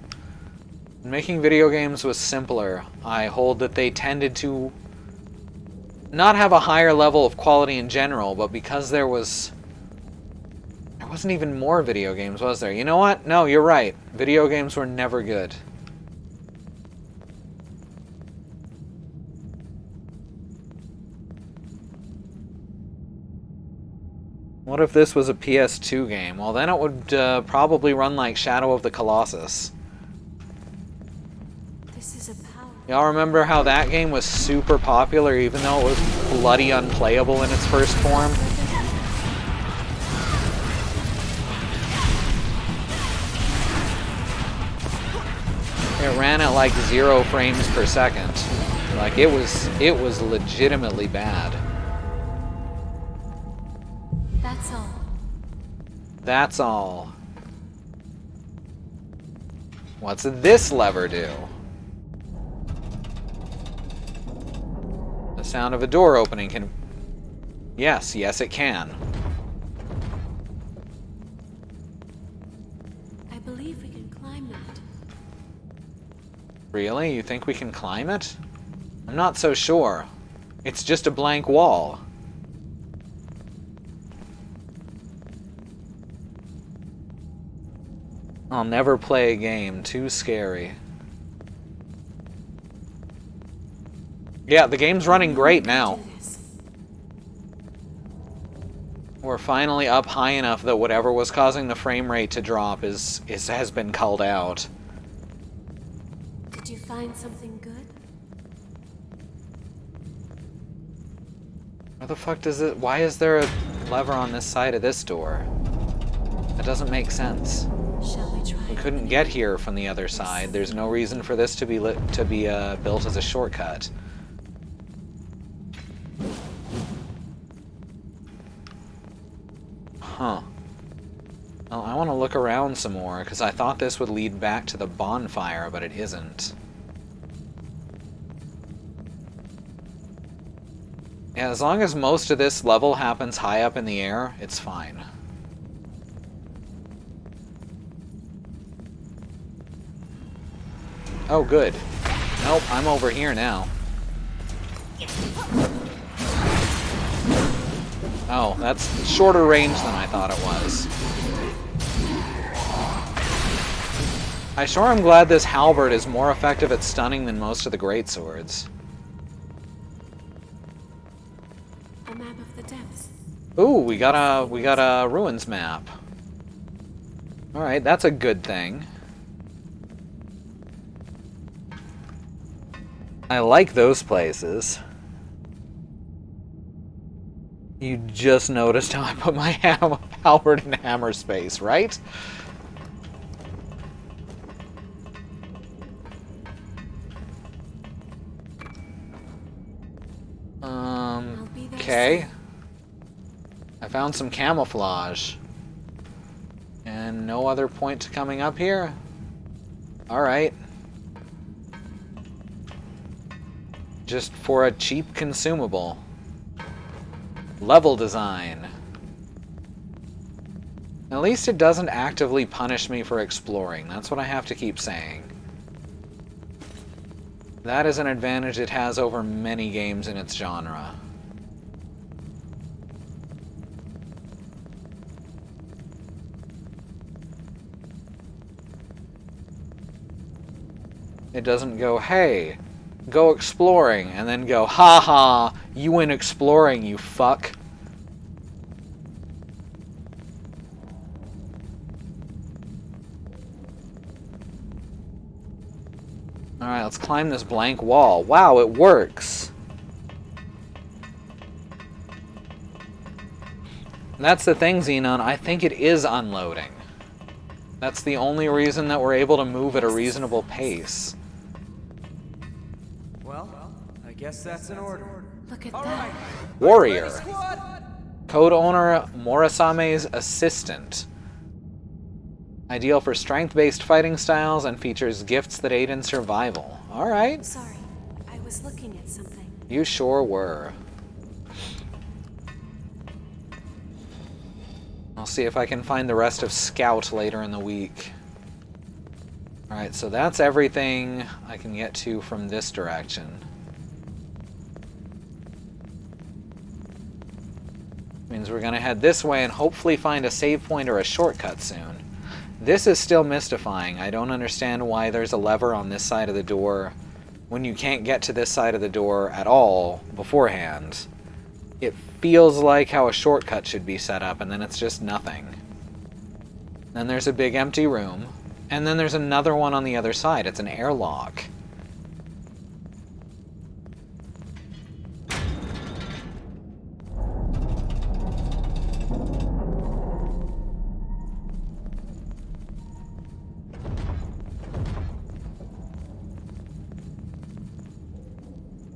When making video games was simpler, I hold that they tended to not have a higher level of quality in general, but because there wasn't even more video games, was there? You know what? No, you're right. Video games were never good. What if this was a PS2 game? Well, then it would probably run like Shadow of the Colossus. This is a power. Y'all remember how that game was super popular even though it was bloody unplayable in its first form? It ran at like 0 frames per second. Like it was legitimately bad. That's all. That's all. What's this lever do? The sound of a door opening can... Yes, it can. I believe we can climb that. Really? You think we can climb it? I'm not so sure. It's just a blank wall. I'll never play a game. Too scary. Yeah, the game's running great now. We're finally up high enough that whatever was causing the frame rate to drop has been culled out. Did you find something good? Where the fuck does it... Why is there a... lever on this side of this door? That doesn't make sense. Shall we try? We couldn't get here from the other side. There's no reason for this to be built as a shortcut. Huh. Well, I want to look around some more, because I thought this would lead back to the bonfire, but it isn't. Yeah, as long as most of this level happens high up in the air, it's fine. Oh, good. Nope, I'm over here now. Oh, that's shorter range than I thought it was. I sure am glad this halberd is more effective at stunning than most of the greatswords. A map of the depths. Ooh, we got a ruins map. All right, that's a good thing. I like those places. You just noticed how I put my halberd in hammer space, right? Okay. I found some camouflage. And no other point coming up here? Alright. Just for a cheap consumable. Level design. At least it doesn't actively punish me for exploring. That's what I have to keep saying. That is an advantage it has over many games in its genre. It doesn't go, hey, go exploring, and then go, ha, you went exploring, you fuck. Alright, let's climb this blank wall. Wow, it works. That's the thing, Xenon. I think it is unloading. That's the only reason that we're able to move at a reasonable pace. Well, I guess that's an order. Look at that. Warrior. Code owner Morisame's assistant. Ideal for strength-based fighting styles and features gifts that aid in survival. Alright. Sorry, I was looking at something. You sure were. I'll see if I can find the rest of Scout later in the week. Alright, so that's everything I can get to from this direction. Means we're going to head this way and hopefully find a save point or a shortcut soon. This is still mystifying. I don't understand why there's a lever on this side of the door when you can't get to this side of the door at all beforehand. It feels like how a shortcut should be set up, and then it's just nothing. Then there's a big empty room, and then there's another one on the other side. It's an airlock.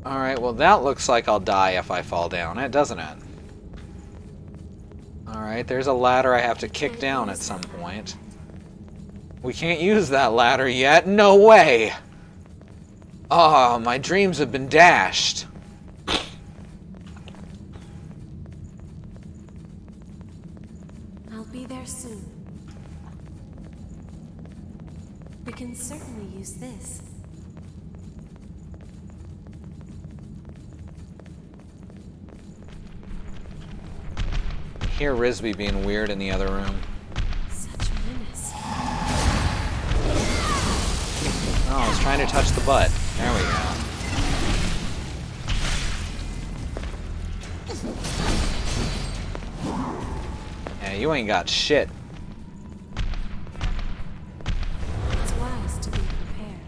Alright, well that looks like I'll die if I fall down it, doesn't it? Alright, there's a ladder I have to kick down at some point. We can't use that ladder yet. No way! Oh, my dreams have been dashed. I'll be there soon. We can certainly use this. Hear Risby being weird in the other room. Such menace. Oh, I was trying to touch the butt. There we go. Yeah, you ain't got shit. It's wise to be prepared.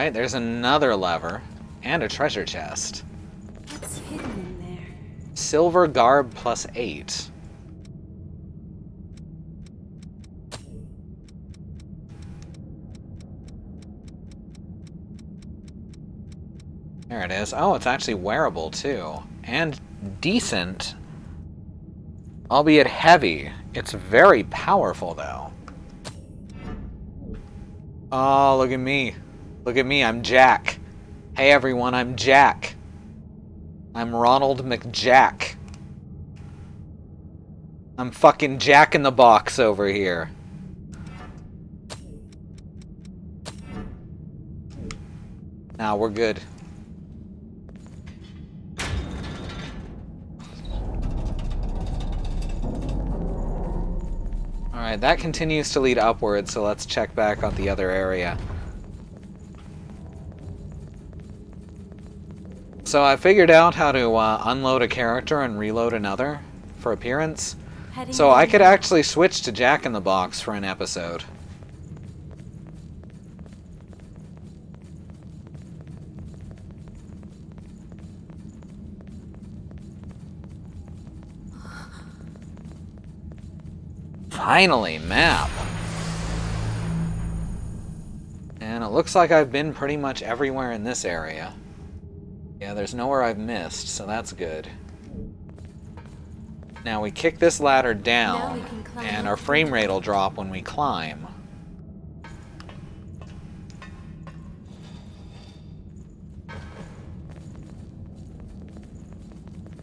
Alright, there's another lever. And a treasure chest. What's hidden in there? Silver garb plus 8. There it is. Oh, it's actually wearable too. And decent. Albeit heavy. It's very powerful though. Oh, look at me. Look at me, I'm Jack. Hey everyone, I'm Jack. I'm Ronald McJack. I'm fucking Jack in the Box over here. Nah, we're good. Alright, that continues to lead upwards, so let's check back on the other area. So I figured out how to unload a character and reload another for appearance. So I could actually switch to Jack in the Box for an episode. Finally, map. And it looks like I've been pretty much everywhere in this area. Yeah, there's nowhere I've missed, so that's good. Now we kick this ladder down, and our frame rate will drop when we climb.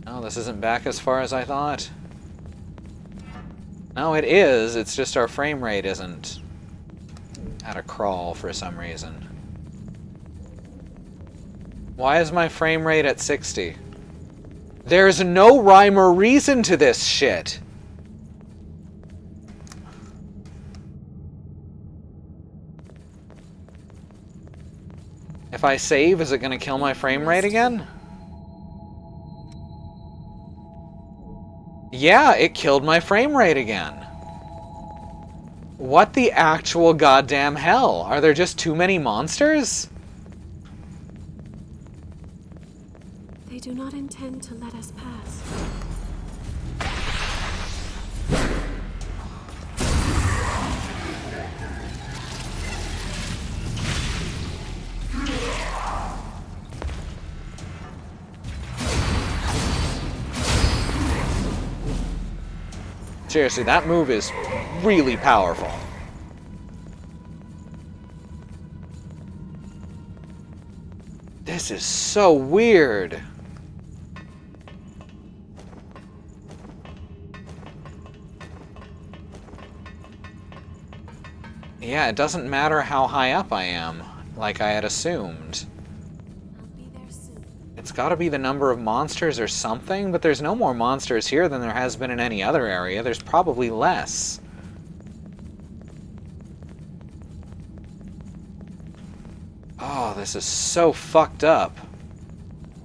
Oh, this isn't back as far as I thought. No, it is. It's just our frame rate isn't at a crawl for some reason. Why is my frame rate at 60? There's no rhyme or reason to this shit. If I save, is it going to kill my frame rate again? Yeah, it killed my frame rate again. What the actual goddamn hell? Are there just too many monsters? They do not intend to let us pass. Seriously, that move is really powerful. This is so weird. Yeah, it doesn't matter how high up I am, like I had assumed. It's gotta be the number of monsters or something, but there's no more monsters here than there has been in any other area. There's probably less. Oh, this is so fucked up.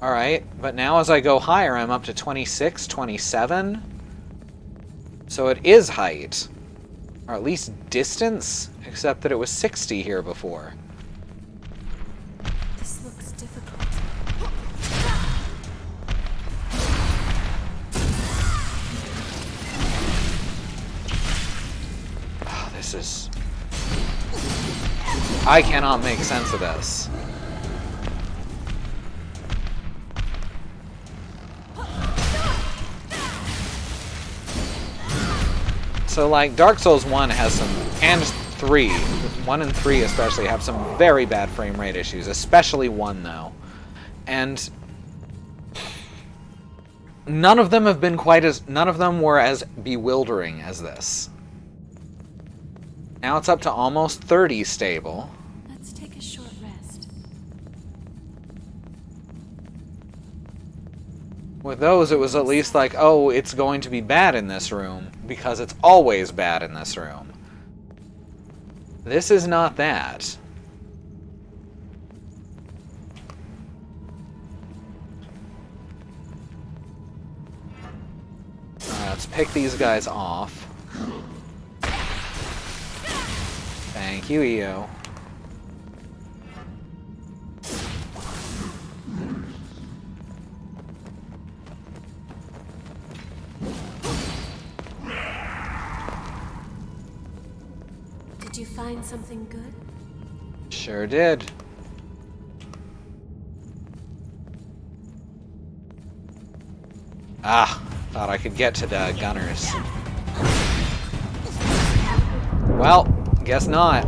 Alright, but now as I go higher, I'm up to 26, 27. So it is height. Or at least distance, except that it was 60 here before. This looks difficult. Oh, this is... I cannot make sense of this. So, like, Dark Souls 1 has some, and 3, 1 and 3 especially, have some very bad frame rate issues, especially 1, though. And none of them have been none of them were as bewildering as this. Now it's up to almost 30 stable. Let's take a short rest. With those, it was at least like, oh, it's going to be bad in this room, because it's always bad in this room. This is not that. Alright, let's pick these guys off. Thank you, EO. Did you find something good? Sure did. Ah, thought I could get to the gunners. Well, guess not.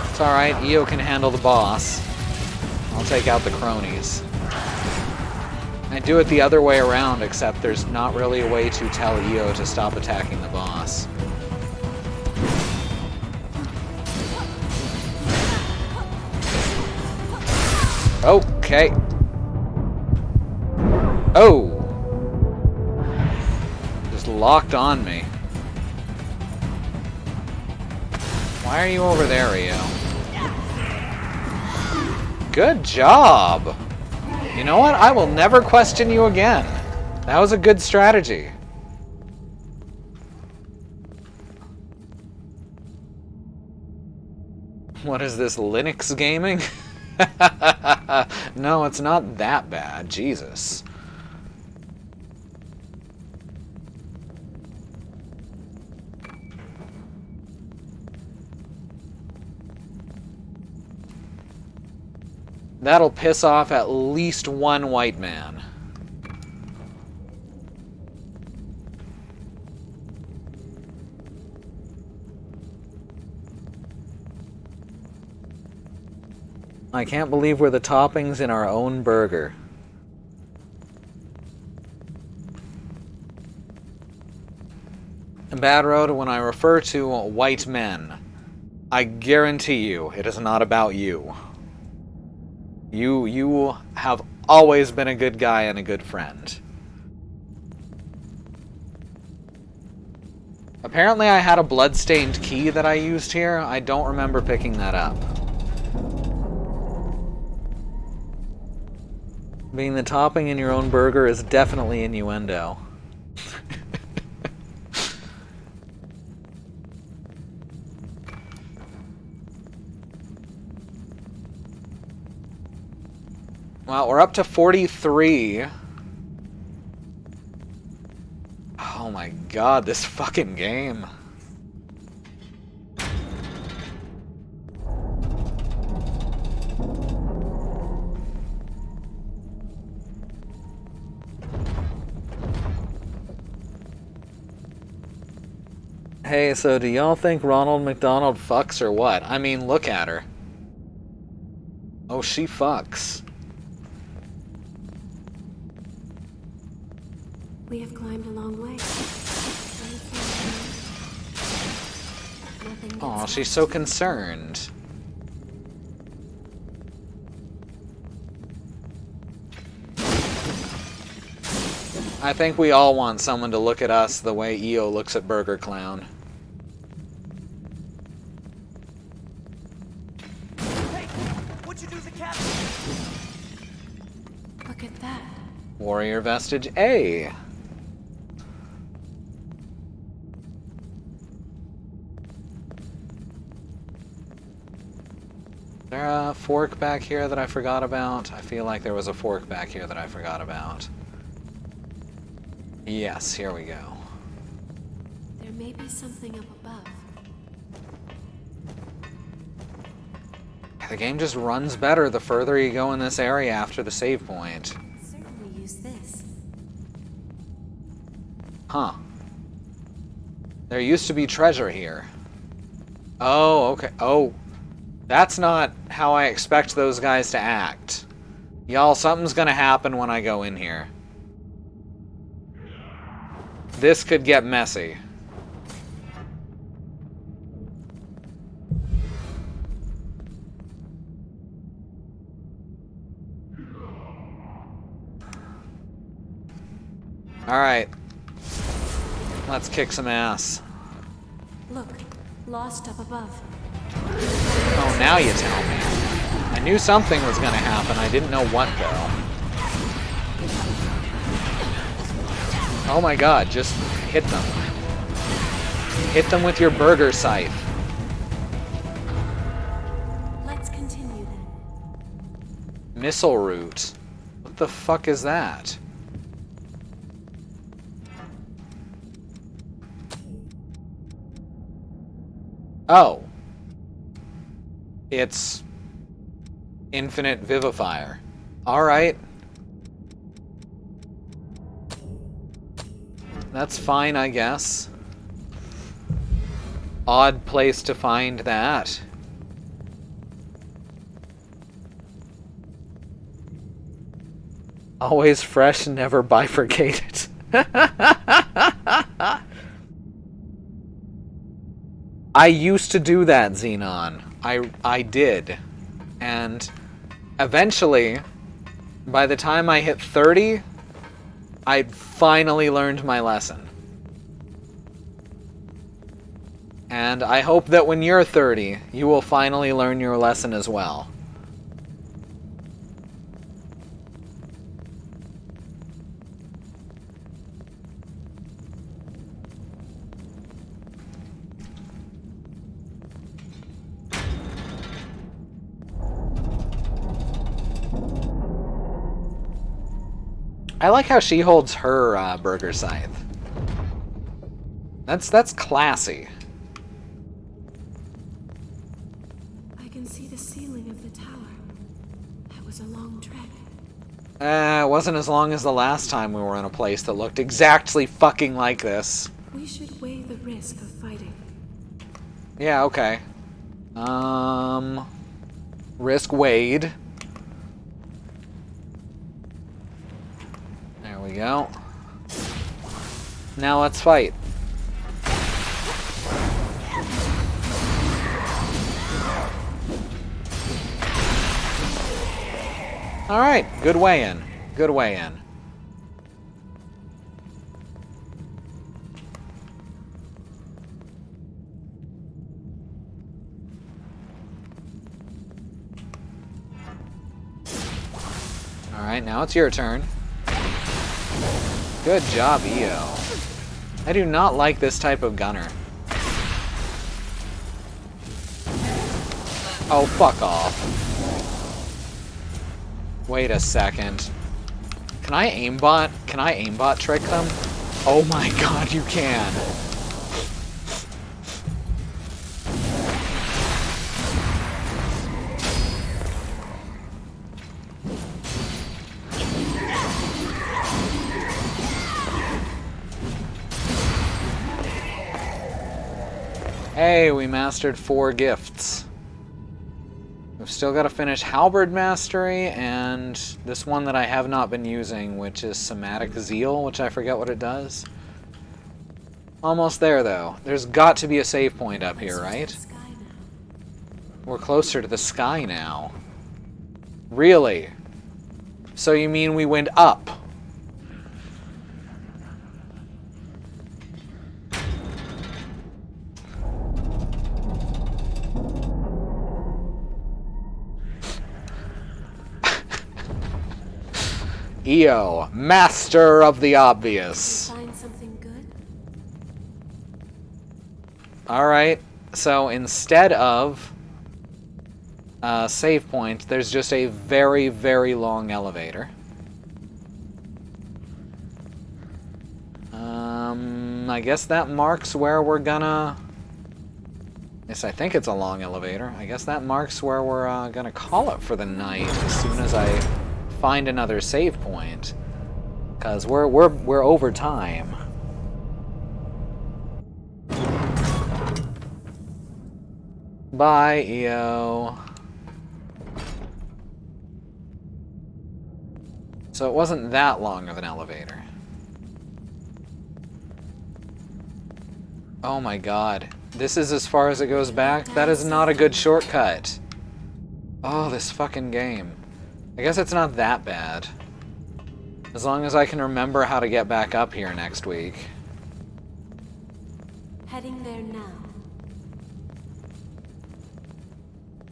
It's alright, Io can handle the boss. I'll take out the cronies. I do it the other way around, except there's not really a way to tell Io to stop attacking the boss. Okay. Oh! Just locked on me. Why are you over there, Rio? Good job! You know what? I will never question you again. That was a good strategy. What is this, Linux gaming? No, it's not that bad. Jesus. That'll piss off at least one white man. I can't believe we're the toppings in our own burger. Bad Road, when I refer to white men, I guarantee you it is not about you. You have always been a good guy and a good friend. Apparently I had a blood-stained key that I used here. I don't remember picking that up. Being the topping in your own burger is definitely innuendo. Well, we're up to 43. Oh my god, this fucking game. Hey, so do y'all think Ronald McDonald fucks or what? I mean, look at her. Oh, she fucks. We have climbed a long way. Aw, she's so concerned. I think we all want someone to look at us the way Io looks at Burger Clown. Hey, what'd you do to the captain? Look at that. Warrior Vestige A. Is there a fork back here that I forgot about? I feel like there was a fork back here that I forgot about. Yes, here we go. There may be something up above. The game just runs better the further you go in this area after the save point. Certainly use this. Huh. There used to be treasure here. Oh, okay. Oh, that's not how I expect those guys to act. Y'all, something's gonna happen when I go in here. This could get messy. Alright. Let's kick some ass. Look, lost up above. Oh, now you tell me. I knew something was gonna happen. I didn't know what, though. Oh my god, just hit them. Hit them with your burger scythe. Let's continue then. Missile route. What the fuck is that? Oh. It's infinite vivifier. Alright. That's fine, I guess. Odd place to find that. Always fresh, never bifurcated. I used to do that, Xenon. I did. And eventually, by the time I hit 30, I'd finally learned my lesson. And I hope that when you're 30, you will finally learn your lesson as well. I like how she holds her burger scythe. That's classy. I can see the ceiling of the tower. That was a long trek. It wasn't as long as the last time we were in a place that looked exactly fucking like this. We should weigh the risk of fighting. Yeah, okay. Risk weighed. There we go. Now let's fight. Alright, good way in. Good way in. Alright, now it's your turn. Good job, EO. I do not like this type of gunner. Oh, fuck off. Wait a second. Can I aimbot? Can I aimbot trick them? Oh my god, you can. Hey, we mastered 4 gifts. We've still got to finish Halberd Mastery and this one that I have not been using, which is Somatic Zeal, which I forget what it does. Almost there, though. There's got to be a save point up here, right? We're closer to the sky now. Really? So you mean we went up? EO, master of the obvious. Find something good? Alright, so instead of save point, there's just a very, very long elevator. I guess that marks where we're gonna... Yes, I think it's a long elevator. I guess that marks where we're gonna call it for the night as soon as I find another save point, because we're over time. Bye, EO. So it wasn't that long of an elevator. Oh my god. This is as far as it goes back? That is not a good shortcut. Oh, this fucking game. I guess it's not that bad. As long as I can remember how to get back up here next week. Heading there now.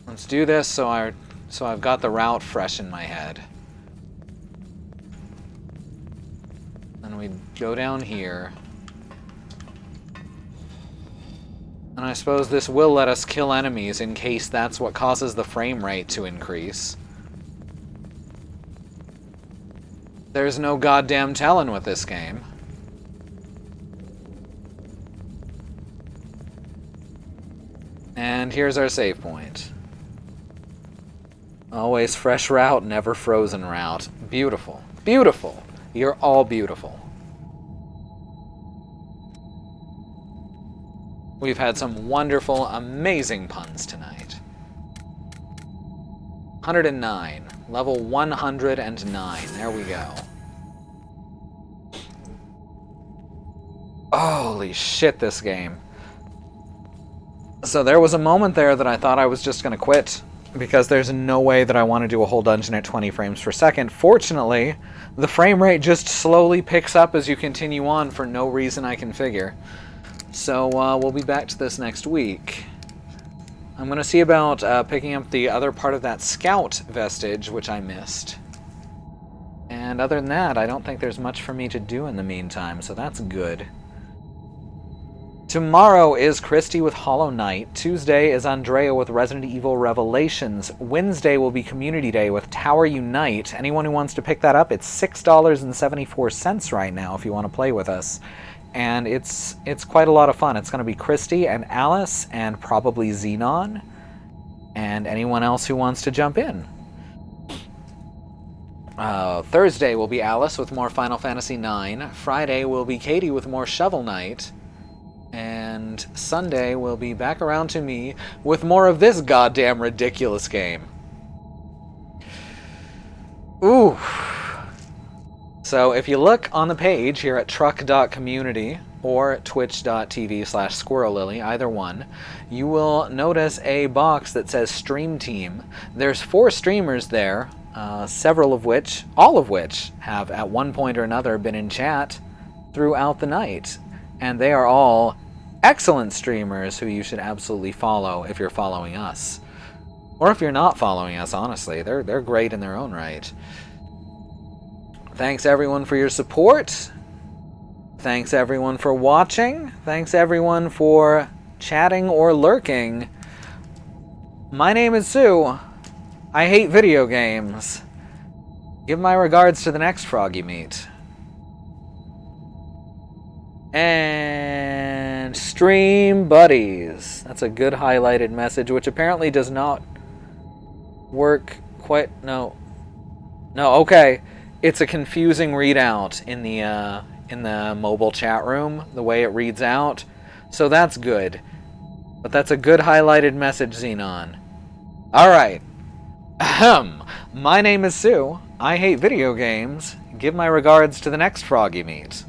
Let's do this so I've got the route fresh in my head. Then we go down here. And I suppose this will let us kill enemies in case that's what causes the frame rate to increase. There's no goddamn telling with this game. And here's our save point. Always fresh route, never frozen route. Beautiful. Beautiful. You're all beautiful. We've had some wonderful, amazing puns tonight. 109. Level 109. There we go. Holy shit, this game. So there was a moment there that I thought I was just going to quit, because there's no way that I want to do a whole dungeon at 20 frames per second. Fortunately, the frame rate just slowly picks up as you continue on for no reason I can figure. So we'll be back to this next week. I'm going to see about picking up the other part of that scout vestige, which I missed. And other than that, I don't think there's much for me to do in the meantime, so that's good. Tomorrow is Christy with Hollow Knight. Tuesday is Andrea with Resident Evil Revelations. Wednesday will be Community Day with Tower Unite. Anyone who wants to pick that up, it's $6.74 right now if you want to play with us. And it's quite a lot of fun. It's going to be Christy and Alice and probably Xenon and anyone else who wants to jump in. Thursday will be Alice with more Final Fantasy IX. Friday will be Katie with more Shovel Knight. And Sunday will be back around to me with more of this goddamn ridiculous game. Ooh. So if you look on the page here at truck.community or twitch.tv/squirrellily, either one, you will notice a box that says Stream Team. There's 4 streamers there, all of which have at one point or another been in chat throughout the night. And they are all excellent streamers who you should absolutely follow if you're following us. Or if you're not following us, honestly. They're great in their own right. Thanks everyone for your support. Thanks everyone for watching. Thanks everyone for chatting or lurking. My name is Sue. I hate video games. Give my regards to the next frog you meet. And stream buddies. That's a good highlighted message, which apparently does not work quite. No, okay. It's a confusing readout in the mobile chat room, the way it reads out. So that's good. But that's a good highlighted message, Xenon. Alright. Ahem. My name is Sue. I hate video games. Give my regards to the next frog you meet.